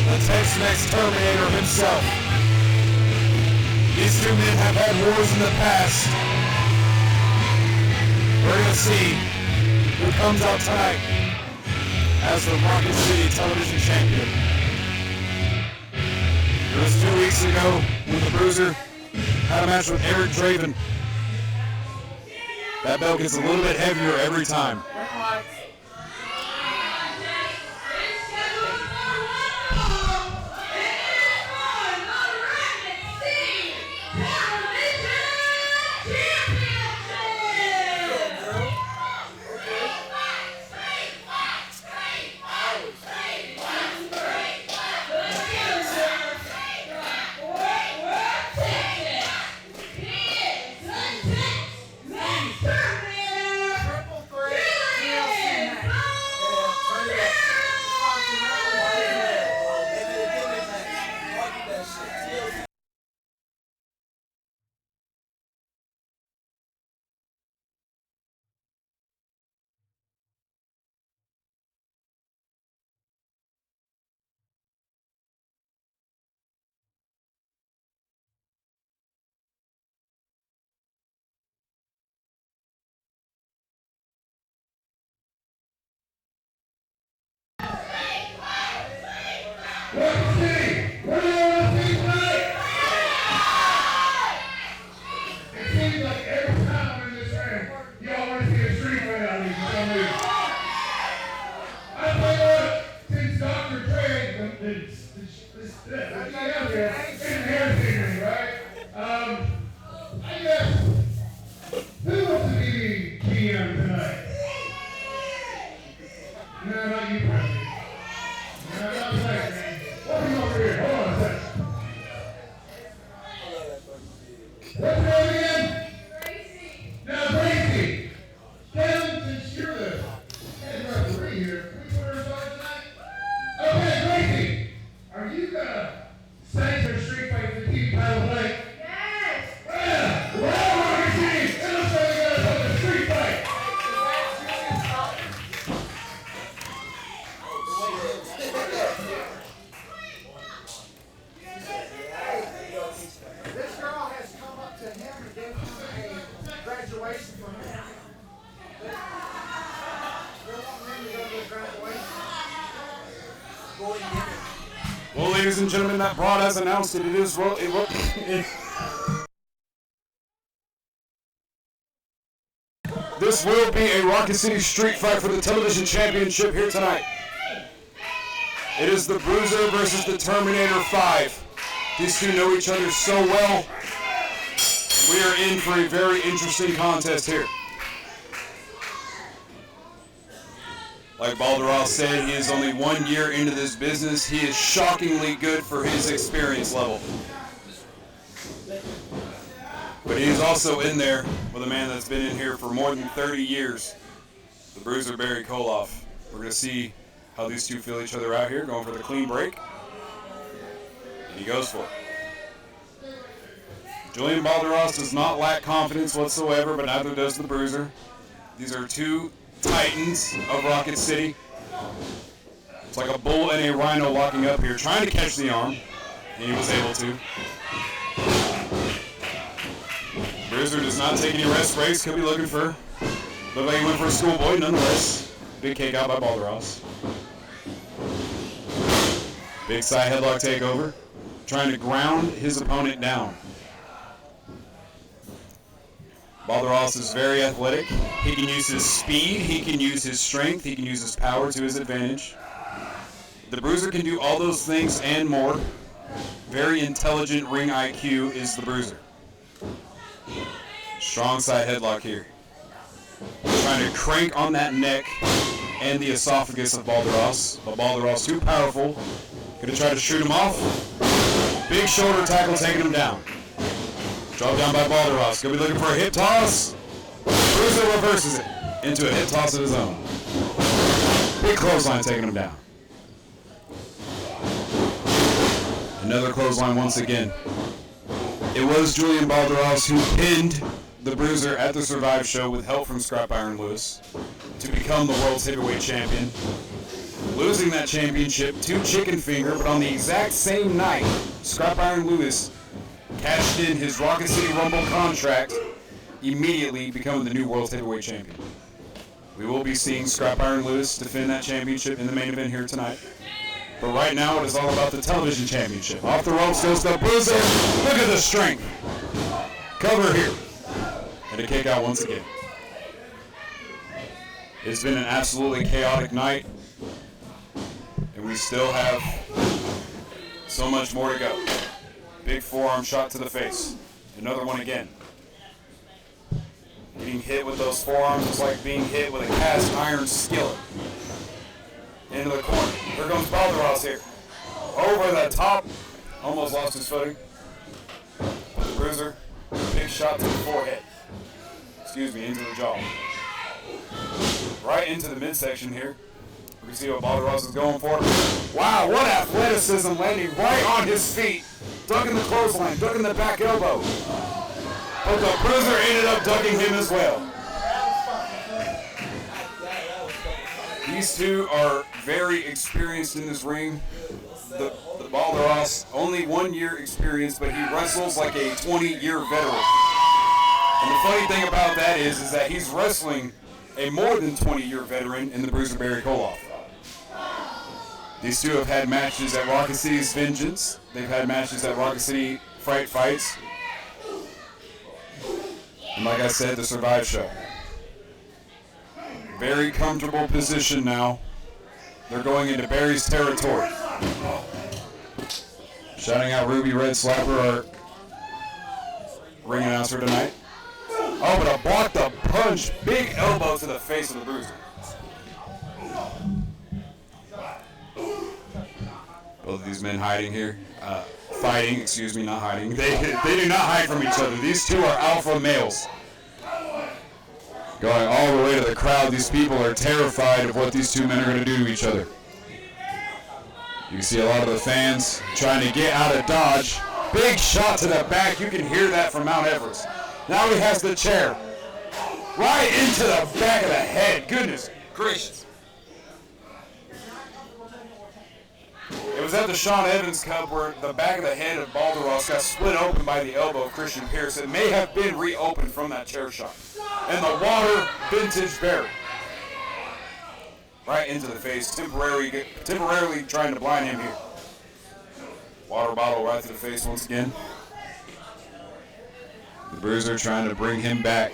the Tex-Mex Terminator himself. These two men have had wars in the past. We're going to see who comes out tonight as the Rocket City Television Champion. It was 2 weeks ago when the Bruiser had a match with Eric Draven. That belt gets a little bit heavier every time. Well, ladies and gentlemen, that broad has announced it. This will be a Rocket City street fight for the television championship here tonight. It is the Bruiser versus the Terminator 5. These two know each other so well. We are in for a very interesting contest here. Like Balderaz said, he is only 1 year into this business. He is shockingly good for his experience level. But he is also in there with a man that's been in here for more than 30 years, the Bruiser Kohlhoff. We're going to see how these two feel each other out here, going for the clean break. And he goes for it. Jullian Balderaz does not lack confidence whatsoever, but neither does the Bruiser. These are two titans of Rocket City. It's like a bull and a rhino locking up here, trying to catch the arm, and he was able to. Bruiser does not take any rest breaks. Could be looking for. Looked like he went for a schoolboy, nonetheless. Big kick out by Balderaz. Big side headlock takeover, trying to ground his opponent down. Balderaz is very athletic. He can use his speed, he can use his strength, he can use his power to his advantage. The Bruiser can do all those things and more. Very intelligent ring IQ is the Bruiser. Strong side headlock here. Trying to crank on that neck and the esophagus of Balderaz. But Balderaz too powerful. Gonna try to shoot him off. Big shoulder tackle taking him down. Drop down by Balderaz. Gonna be looking for a hip toss. Bruiser reverses it into a hip toss of his own. Big clothesline taking him down. Another clothesline once again. It was Jullian Balderaz who pinned the Bruiser at the Survive show with help from Scrapiron Lewis to become the World's Heavyweight Champion, losing that championship to Chicken Finger, but on the exact same night, Scrapiron Lewis cashed in his Rocket City Rumble contract, immediately becoming the new World's Heavyweight Champion. We will be seeing Scrapiron Lewis defend that championship in the main event here tonight. But right now, it is all about the television championship. Off the ropes goes the Bruiser. Look at the strength. Cover here. And a kick out once again. It's been an absolutely chaotic night. And we still have so much more to go. Big forearm shot to the face. Another one again. Getting hit with those forearms is like being hit with a cast iron skillet. Into the corner. Here comes Balderaz here. Over the top. Almost lost his footing. The Bruiser. Big shot to the forehead. Excuse me, into the jaw. Right into the midsection here. We can see what Balderaz is going for. Wow, what athleticism, landing right on his feet. Ducking the clothesline, ducking the back elbow. But the Bruiser ended up ducking him as well. These two are very experienced in this ring. The Balderaz, only 1 year experience, but he wrestles like a 20-year veteran. And the funny thing about that is that he's wrestling a more than 20-year veteran in the Bruiser Barry Kohlhoff. These two have had matches at Rocket City's Vengeance. They've had matches at Rocket City Fright Fights. And like I said, the Survive show. Very comfortable position now. They're going into Barry's territory. Shouting out Ruby Red Slapper, our ring announcer tonight. Oh, but a blocked the punch. Big elbow to the face of the Bruiser. Both of these men hiding here. Fighting, excuse me, not hiding. They do not hide from each other. These two are alpha males. Going all the way to the crowd. These people are terrified of what these two men are going to do to each other. You can see a lot of the fans trying to get out of dodge. Big shot to the back. You can hear that from Mount Everest. Now he has the chair. Right into the back of the head. Goodness gracious. It was at the Sean Evans Cup where the back of the head of Balderaz got split open by the elbow of Christian Pierce. It may have been reopened from that chair shot. And the water vintage Barry. Right into the face, temporarily trying to blind him here. Water bottle right to the face once again. The Bruiser trying to bring him back.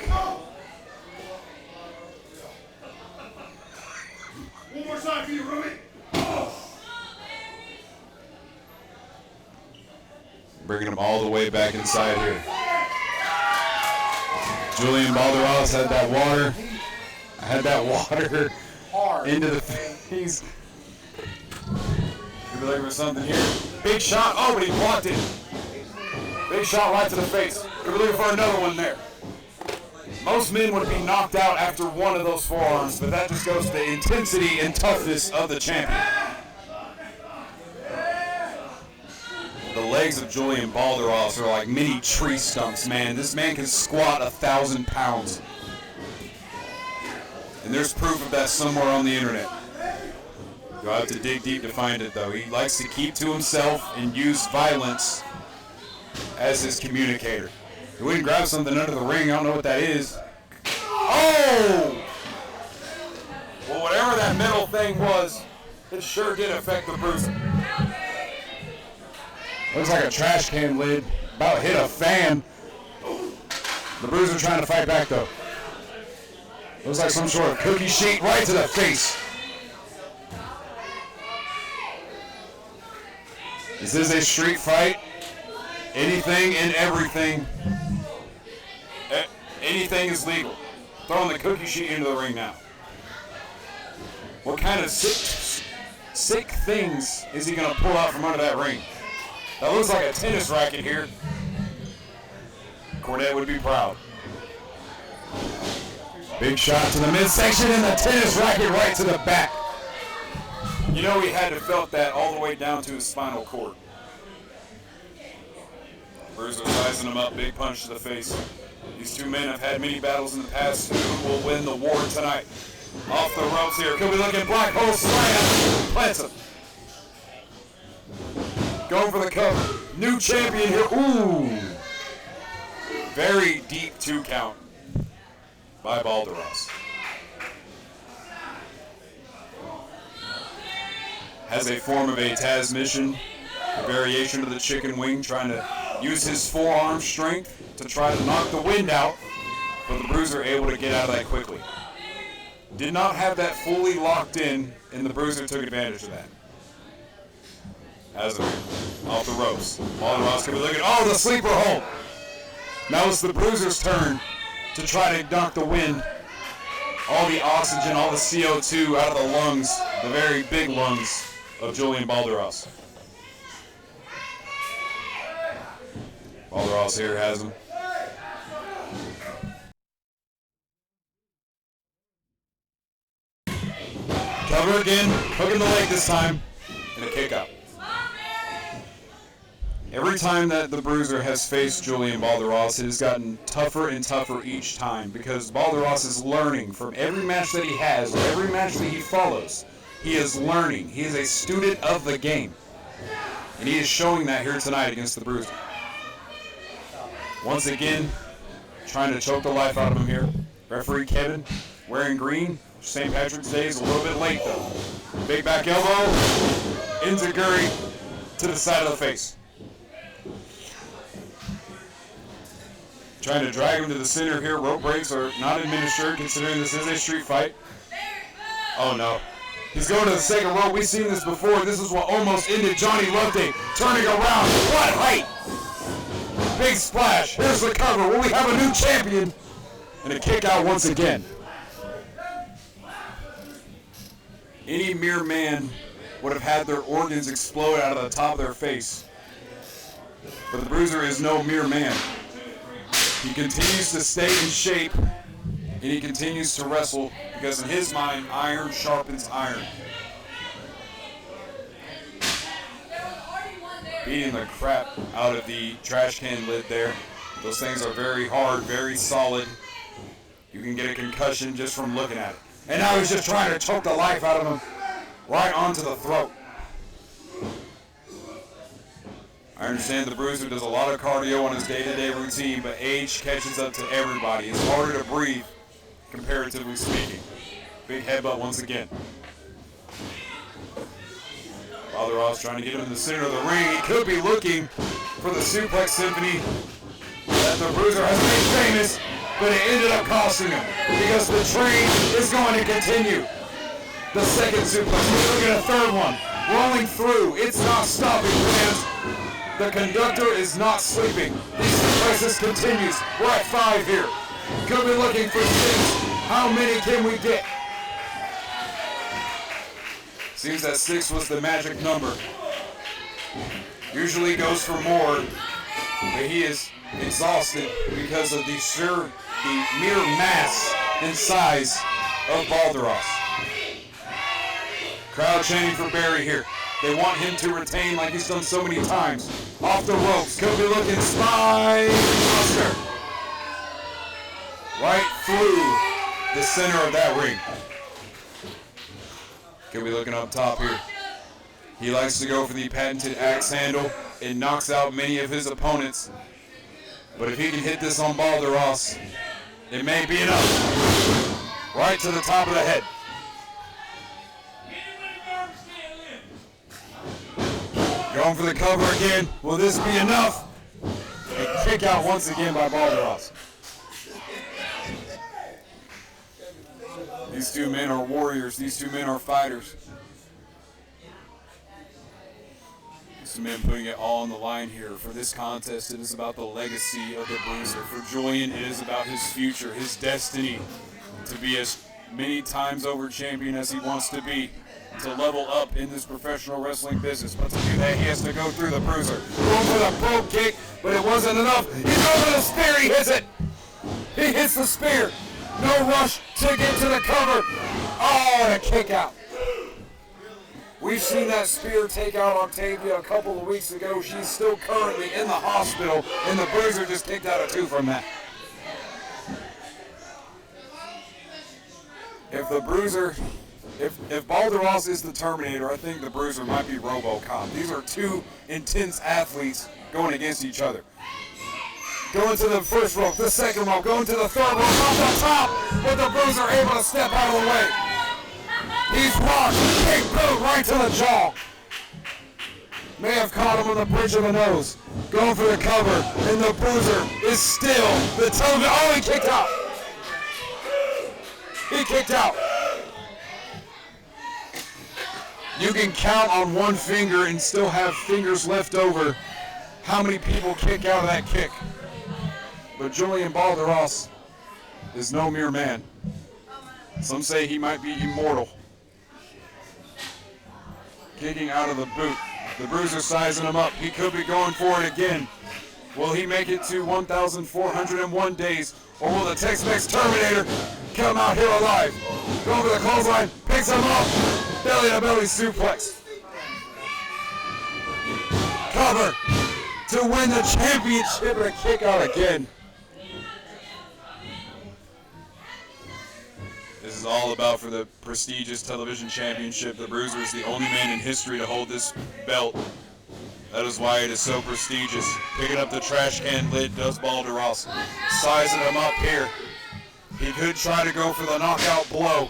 One more time for you, Ruby. Bringing him all the way back inside here. Jullian Balderaz had that water. I had that water into the face. Could be looking for something here. Big shot. Oh, but he blocked it. Big shot right to the face. Could be looking for another one there. Most men would be knocked out after one of those forearms, but that just goes to the intensity and toughness of the champion. The legs of Jullian Balderaz are like mini tree stumps, man. This man can squat 1,000 pounds. And there's proof of that somewhere on the internet. You'll have to dig deep to find it, though. He likes to keep to himself and use violence as his communicator. He wouldn't grab something under the ring. I don't know what that is. Oh! Well, whatever that metal thing was, it sure did affect the Bruiser. Looks like a trash can lid. About hit a fan. The Bruiser trying to fight back, though. Looks like some sort of cookie sheet right to the face. This is a street fight. Anything and everything. Anything is legal. Throwing the cookie sheet into the ring now. What kind of sick things is he going to pull out from under that ring? That looks like a tennis racket here. Cornette would be proud. Big shot to the midsection and the tennis racket right to the back. You know he had to felt that all the way down to his spinal cord. Bruiser sizing him up, big punch to the face. These two men have had many battles in the past. Who will win the war tonight? Off the ropes here. Could be looking black hole slam. Plants him. Going for the cover. New champion here. Ooh. Very deep 2 count by Balderaz. Has a form of a Taz mission, a variation of the chicken wing, trying to use his forearm strength to try to knock the wind out, but the Bruiser able to get out of that quickly. Did not have that fully locked in, and the Bruiser took advantage of that. Hazel off the ropes. Balderaz could be looking, oh, the sleeper hold. Now it's the Bruiser's turn to try to knock the wind, all the oxygen, all the CO2 out of the lungs, the very big lungs of Jullian Balderaz. Balderaz here has him. Cover again, hooking the leg this time, and a kick out. Every time that the Bruiser has faced Jullian Balderaz, it has gotten tougher and tougher each time because Balderaz is learning from every match that he has, or every match that he follows. He is learning. He is a student of the game. And he is showing that here tonight against the Bruiser. Once again, trying to choke the life out of him here. Referee Kevin, wearing green. St. Patrick's Day is a little bit late though. Big back elbow, enziguri to the side of the face. Trying to drag him to the center here. Rope breaks are not administered considering this is a street fight. Oh no. He's going to the second rope. We've seen this before. This is what almost ended Johnny Lutha turning around. What height! Big splash. Here's the cover. Will we have a new champion? And a kick out once again. Any mere man would have had their organs explode out of the top of their face. But the Bruiser is no mere man. He continues to stay in shape, and he continues to wrestle because in his mind, iron sharpens iron. Beating the crap out of the trash can lid there. Those things are very hard, very solid. You can get a concussion just from looking at it. And now he's just trying to choke the life out of him right onto the throat. I understand the Bruiser does a lot of cardio on his day-to-day routine, but age catches up to everybody. It's harder to breathe, comparatively speaking. Big headbutt once again. Balderaz trying to get him in the center of the ring. He could be looking for the suplex symphony that the Bruiser has made famous, but it ended up costing him because the train is going to continue. The second suplex. We're looking at a third one. Rolling through. It's not stopping, fans. The conductor is not sleeping. These suplexes continues. We're at 5 here. Could be looking for 6. How many can we get? Seems that 6 was the magic number. Usually goes for more, but he is exhausted because of the mere mass and size of Balderaz. Crowd chanting for Barry here. They want him to retain like he's done so many times. Off the ropes, could be looking spine buster. Right through the center of that ring. Could be looking up top here. He likes to go for the patented axe handle. It knocks out many of his opponents. But if he can hit this on Balderaz, it may be enough. Right to the top of the head. Going for the cover again. Will this be enough? A kick out once again by Balderaz. These two men are warriors. These two men are fighters. These two men putting it all on the line here. For this contest, it is about the legacy of the Bruiser. For Jullian, it is about his future, his destiny to be as many times over champion as he wants to be, to level up in this professional wrestling business. But to do that, he has to go through the Bruiser. Going for the brogue kick, but it wasn't enough. He's over the spear, he hits it. He hits the spear. No rush to get to the cover. Oh, and a kick out. We've seen that spear take out Octavia a couple of weeks ago. She's still currently in the hospital, and the Bruiser just kicked out a 2 from that. If the Bruiser, if Balderaz is the Terminator, I think the Bruiser might be RoboCop. These are two intense athletes going against each other. Going to the first rope, the second rope, going to the third rope, off the top, but the Bruiser able to step out of the way. He's rocked, big boot right to the jaw. May have caught him on the bridge of the nose. Going for the cover, and the Bruiser is still the television. Oh, he kicked out. He kicked out. You can count on one finger and still have fingers left over how many people kick out of that kick. But Jullian Balderaz is no mere man. Some say he might be immortal. Kicking out of the boot. The Bruiser sizing him up. He could be going for it again. Will he make it to 1,401 days? Or will the Tex-Mex Terminator come out here alive? Going for the clothesline. Picks him up. Belly-to-belly suplex. Cover to win the championship and a kick out again. This is all about for the prestigious television championship. The Bruiser is the only man in history to hold this belt. That is why it is so prestigious. Picking up the trash can lid does Balderaz. Sizing him up here. He could try to go for the knockout blow.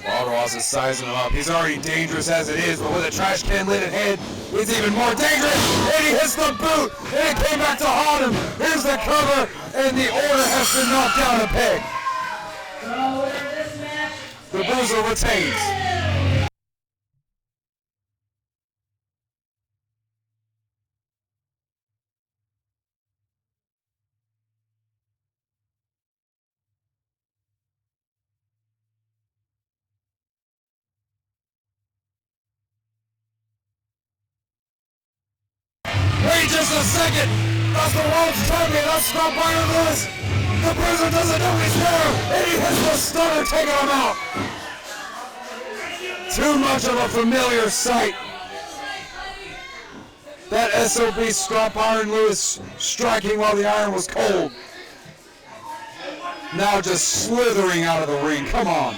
Balderaz is sizing him up. He's already dangerous as it is, but with a trash can lid at head, he's even more dangerous. And he hits the boot, and it came back to haunt him. Here's the cover, and the order has been knocked down a peg. The Bruiser retains. Wait just a second! That's the world's champion! That's Scrapiron Lewis! The Bruiser doesn't know he's there! And he hits the stunner, taking him out! Too much of a familiar sight. That SOB Scrapiron Lewis striking while the iron was cold. Now just slithering out of the ring. Come on.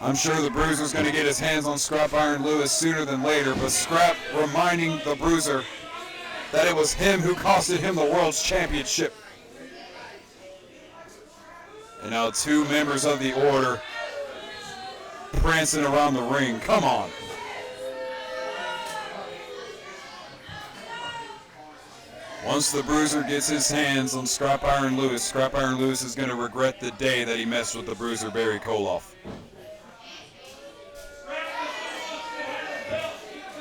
I'm sure the Bruiser's going to get his hands on Scrapiron Lewis sooner than later, but Scrap reminding the Bruiser that it was him who costed him the World's Championship. And now two members of the Order prancing around the ring. Come on. Once the Bruiser gets his hands on Scrapiron Lewis is going to regret the day that he messed with the Bruiser Barry Kohlhoff.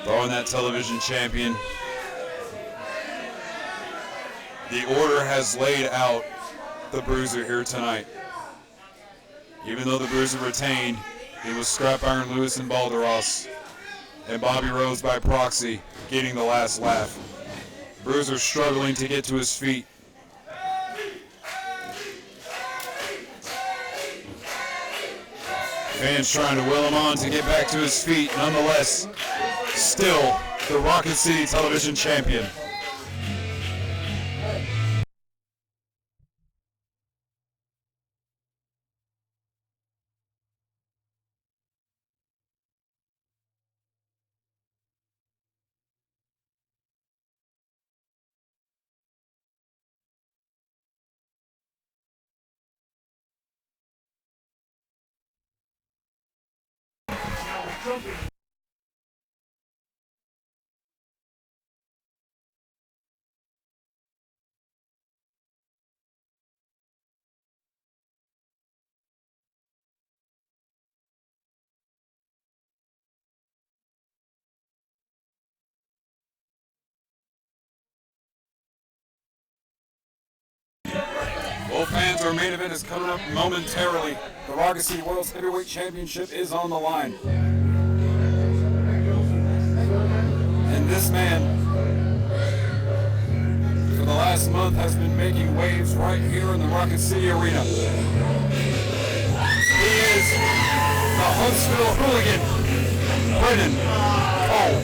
Throwing that television champion. The Order has laid out the Bruiser here tonight. Even though the Bruiser retained, it was Scrapiron Lewis and Balderaz, and Bobby Rhodes by proxy getting the last laugh. Bruiser struggling to get to his feet. Fans trying to will him on to get back to his feet. Nonetheless, still the Rocket City television champion. Well, fans, our main event is coming up momentarily. The Rocket City World's Heavyweight Championship is on the line. And this man, for for the last month has been making waves right here in the Rocket City Arena. He is the Huntsville Hooligan, Brennan Cole.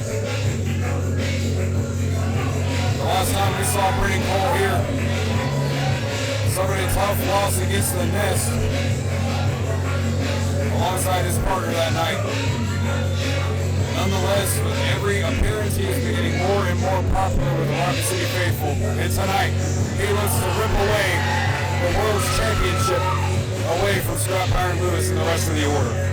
The last time we saw Brennan Cole here, suffered a tough loss against the Nest alongside his partner that night. Nonetheless, with every appearance, he is getting more and more popular with the Rocket City faithful. And tonight, he looks to rip away the World's Championship away from Scrapiron Lewis and the rest of the order.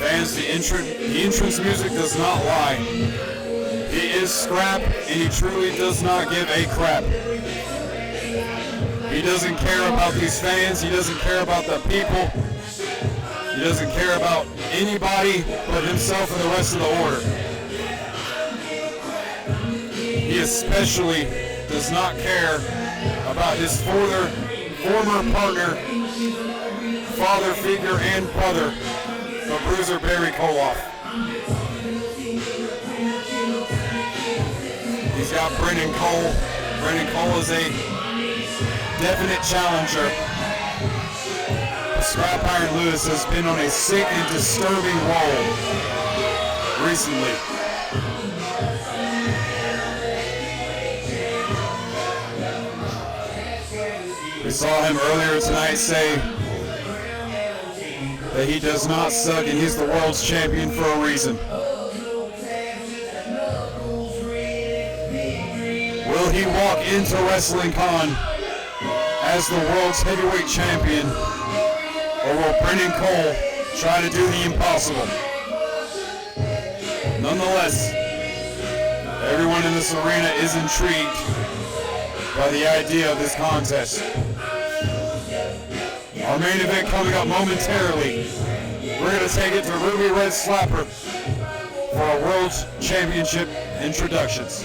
Fans, the entrance music does not lie. He is Scrap, and he truly does not give a crap. He doesn't care about these fans. He doesn't care about the people. He doesn't care about anybody but himself and the rest of the order. He especially does not care about his former partner, father figure, and brother, the bruiser Barry Kohlhoff. He's got Brennan Cole. Brennan Cole is a definite challenger. Scrapiron Lewis has been on a sick and disturbing roll recently. We saw him earlier tonight say that he does not suck and he's the world's champion for a reason. Will he walk into Wrestlingcon as the world's heavyweight champion, or will Brennan Cole try to do the impossible? Nonetheless, everyone in this arena is intrigued by the idea of this contest. Our main event coming up momentarily. We're going to take it to Ruby Red Slapper for our World Championship introductions.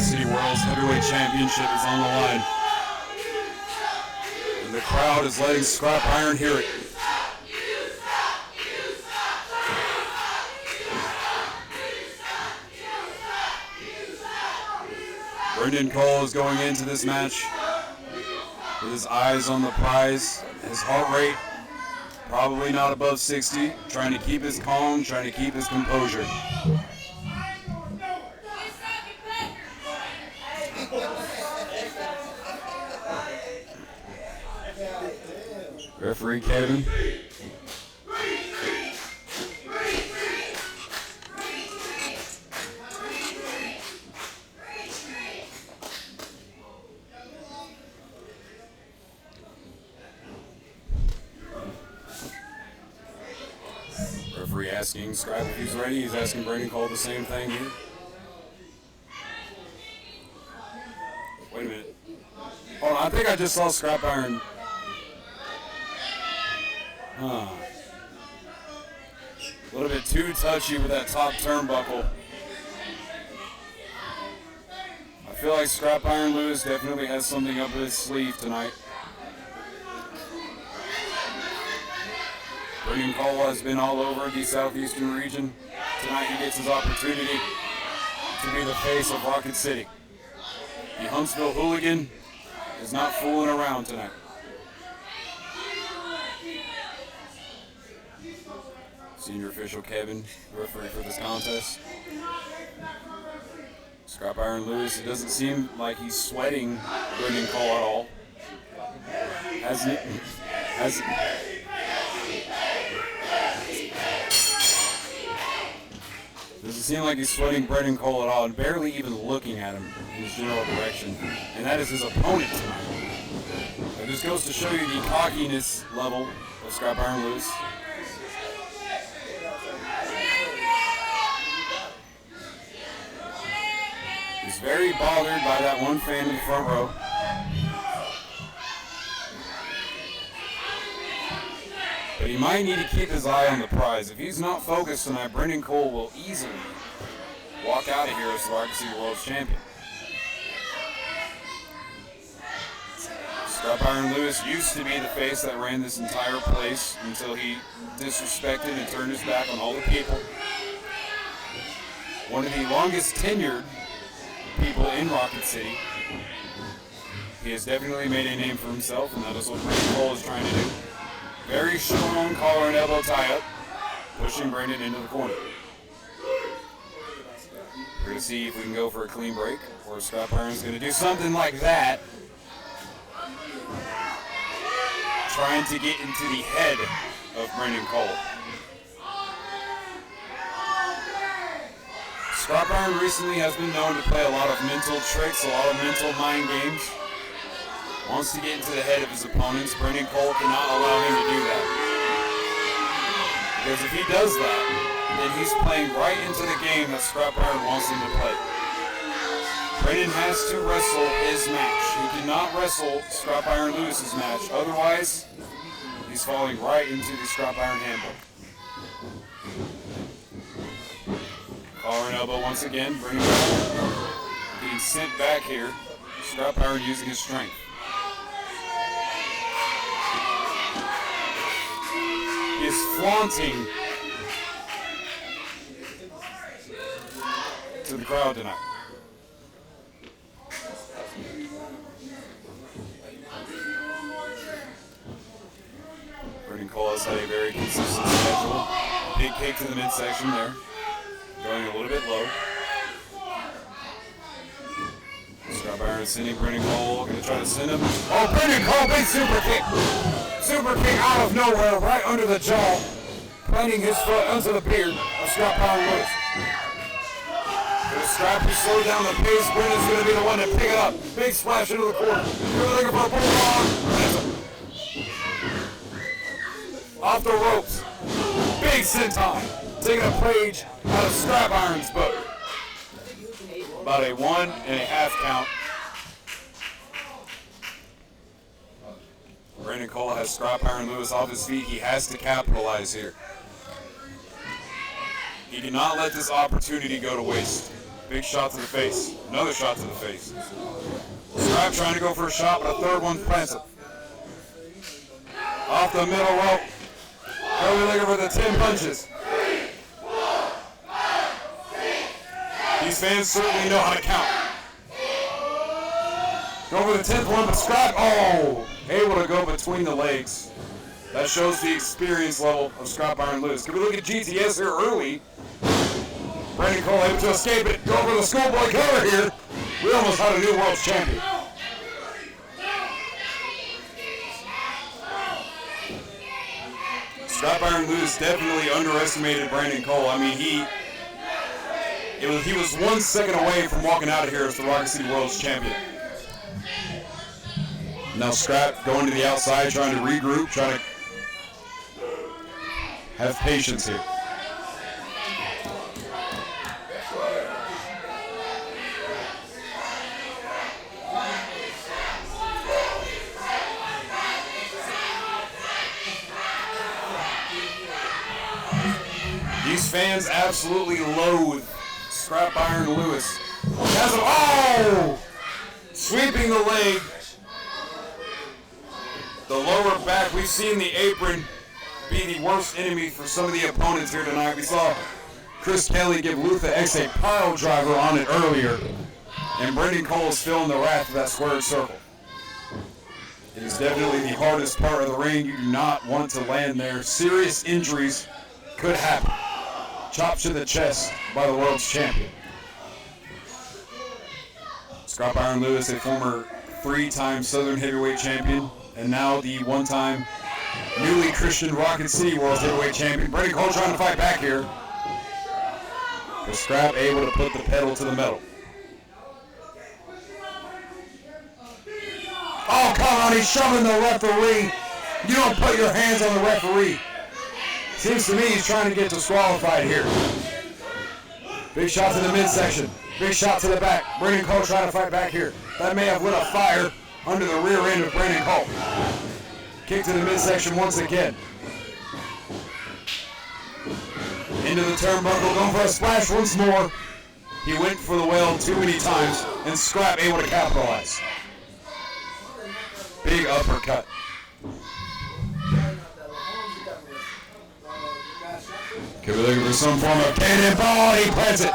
City World's Heavyweight Championship is on the line. And the crowd is letting Scrapiron hear it. Brennan Cole is going into this match with his eyes on the prize. His heart rate probably not above 60, trying to keep his calm, trying to keep his composure. Referee Kevin. Referee asking Scrap if he's ready. He's asking Brennan Cole the same thing here. Wait a minute. Hold on, I think I just saw Scrapiron. A little bit too touchy with that top turnbuckle. I feel like Scrapiron Lewis definitely has something up his sleeve tonight. Brennan Cole has been all over the southeastern region. Tonight he gets his opportunity to be the face of Rocket City. The Huntsville hooligan is not fooling around tonight. Senior official Kevin, referee for this contest. Scrapiron Lewis, it doesn't seem like he's sweating Brennan Cole at all. Doesn't seem like he's sweating Brennan Cole at all, and barely even looking at him in his general direction. And that is his opponent tonight. It just goes to show you the cockiness level of Scrapiron Lewis. He's very bothered by that one fan in the front row. But he might need to keep his eye on the prize. If he's not focused tonight, Brennan Cole will easily walk out of here as the RCCW World Champion. Scrapiron Lewis used to be the face that ran this entire place until he disrespected and turned his back on all the people. One of the longest tenured people in Rocket City. He has definitely made a name for himself, and that is what Brennan Cole is trying to do. Very strong collar and elbow tie-up, pushing Brennan into the corner. We're going to see if we can go for a clean break, or Scrapiron's going to do something like that, trying to get into the head of Brennan Cole. Scrapiron recently has been known to play a lot of mental tricks, a lot of mental mind games. Wants to get into the head of his opponents. Brennan Cole cannot allow him to do that. Because if he does that, then he's playing right into the game that Scrapiron wants him to play. Brennan has to wrestle his match. He cannot wrestle Scrapiron Lewis's match. Otherwise, he's falling right into the Scrapiron handbook. Collar and elbow once again. Brennan Cole being sent back here. Scrapiron using his strength. He is flaunting to the crowd tonight. Brennan Cole has had a very consistent schedule. Big kick to the midsection there. Going a little bit low. Scrapiron is sending Brennan Cole. Going to try to send him. Oh, Brennan Cole, big super kick. Super kick out of nowhere, right under the jaw. Planting his foot under the beard of Scrapiron Lewis. Scrap to slow down the pace. Brennan's going to be the one to pick it up. Big splash into the corner. You're looking for a bulldog. Off the ropes. Big senton. Taking a page out of Scrapiron's book. About a 1.5 count. Brennan Cole has Scrapiron Lewis off his feet. He has to capitalize here. He did not let this opportunity go to waste. Big shot to the face. Another shot to the face. Scrap trying to go for a shot, but a third one plants it. Off the middle rope. Probably looking for the 10 punches. These fans certainly know how to count. Go for the 10th one, but Scrap, able to go between the legs. That shows the experience level of Scrapiron Lewis. Can we look at GTS here early? Brennan Cole able to escape it. Go for the schoolboy cover here. We almost had a new world champion. Scrapiron Lewis definitely underestimated Brandon Cole. I mean, he was 1 second away from walking out of here as the Rocket City World's champion. Now Scrap going to the outside, trying to regroup, trying to have patience here. These fans absolutely loathe Scrapiron Lewis. Has him, oh! Sweeping the leg. The lower back, we've seen the apron be the worst enemy for some of the opponents here tonight. We saw Chris Kelly give Lutha X a pile driver on it earlier, and Brendan Cole is feeling the wrath of that squared circle. It is definitely the hardest part of the ring. You do not want to land there. Serious injuries could happen. Chops to the chest by the world's champion. Scrapiron Lewis, a former 3-time Southern Heavyweight Champion, and now the 1-time newly Christian Rocket City World Heavyweight Champion. Brennan Cole trying to fight back here. But Scrap able to put the pedal to the metal. Oh, come on, he's shoving the referee. You don't put your hands on the referee. Seems to me he's trying to get disqualified here. Big shot to the midsection. Big shot to the back. Brennan Cole trying to fight back here. That may have lit a fire under the rear end of Brennan Cole. Kick to the midsection once again. Into the turnbuckle, going for a splash once more. He went for the well too many times, and Scrap able to capitalize. Big uppercut. Could be looking for some form of cannonball. He plants it.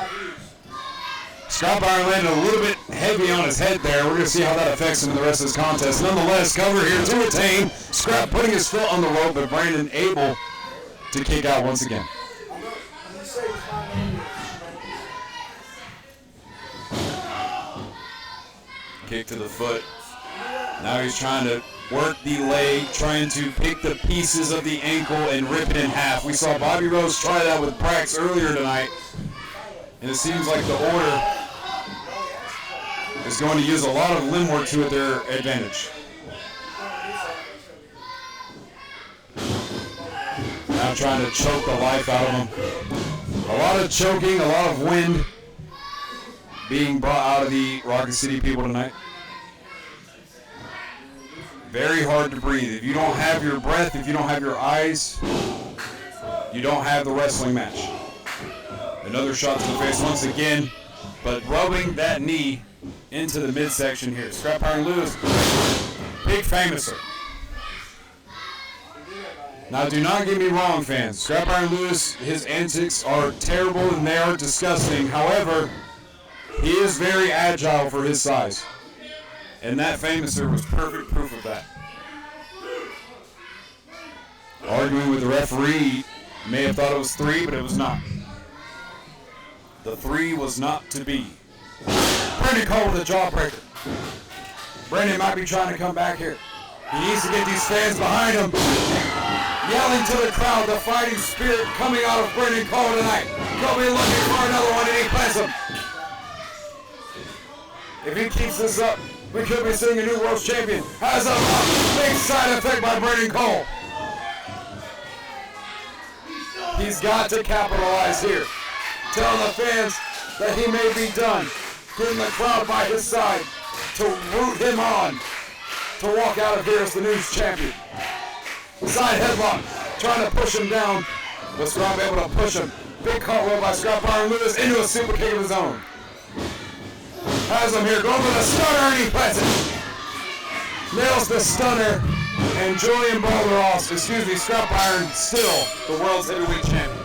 Scrapiron landed a little bit heavy on his head there. We're going to see how that affects him in the rest of this contest. Nonetheless, cover here to retain. Scrap putting his foot on the rope, but Brandon able to kick out once again. Kick to the foot. Now he's trying to work the leg, trying to pick the pieces of the ankle and rip it in half. We saw Bobby Rose try that with Brax earlier tonight. And it seems like the Order is going to use a lot of limb work to their advantage. Now trying to choke the life out of him. A lot of choking, a lot of wind being brought out of the Rocket City people tonight. Very hard to breathe. If you don't have your breath, if you don't have your eyes, you don't have the wrestling match. Another shot to the face once again, but rubbing that knee into the midsection here. Scrapiron Lewis, big famouser. Now do not get me wrong, fans. Scrapiron Lewis, his antics are terrible and they are disgusting. However, he is very agile for his size. And that famouser was perfect proof of that. Arguing with the referee, may have thought it was 3, but it was not. The 3 was not to be. Brennan Cole with a jawbreaker. Brennan might be trying to come back here. He needs to get these fans behind him. Yelling to the crowd, the fighting spirit coming out of Brennan Cole tonight. He'll be looking for another one and he plants him. If he keeps this up, we could be seeing a new world champion. Has a big side effect by Brennan Cole. He's got to capitalize here. Tell the fans that he may be done. Getting the crowd by his side to root him on to walk out of here as the new champion. Side headlock, trying to push him down, but Scrap able to push him. Big cartwheel by Scrapiron Lewis into a super kick of his own. Has him here, going for the stunner, and he plants it. Nails the stunner, and Jullian Balderaz, Scrapiron, still the world's heavyweight champion.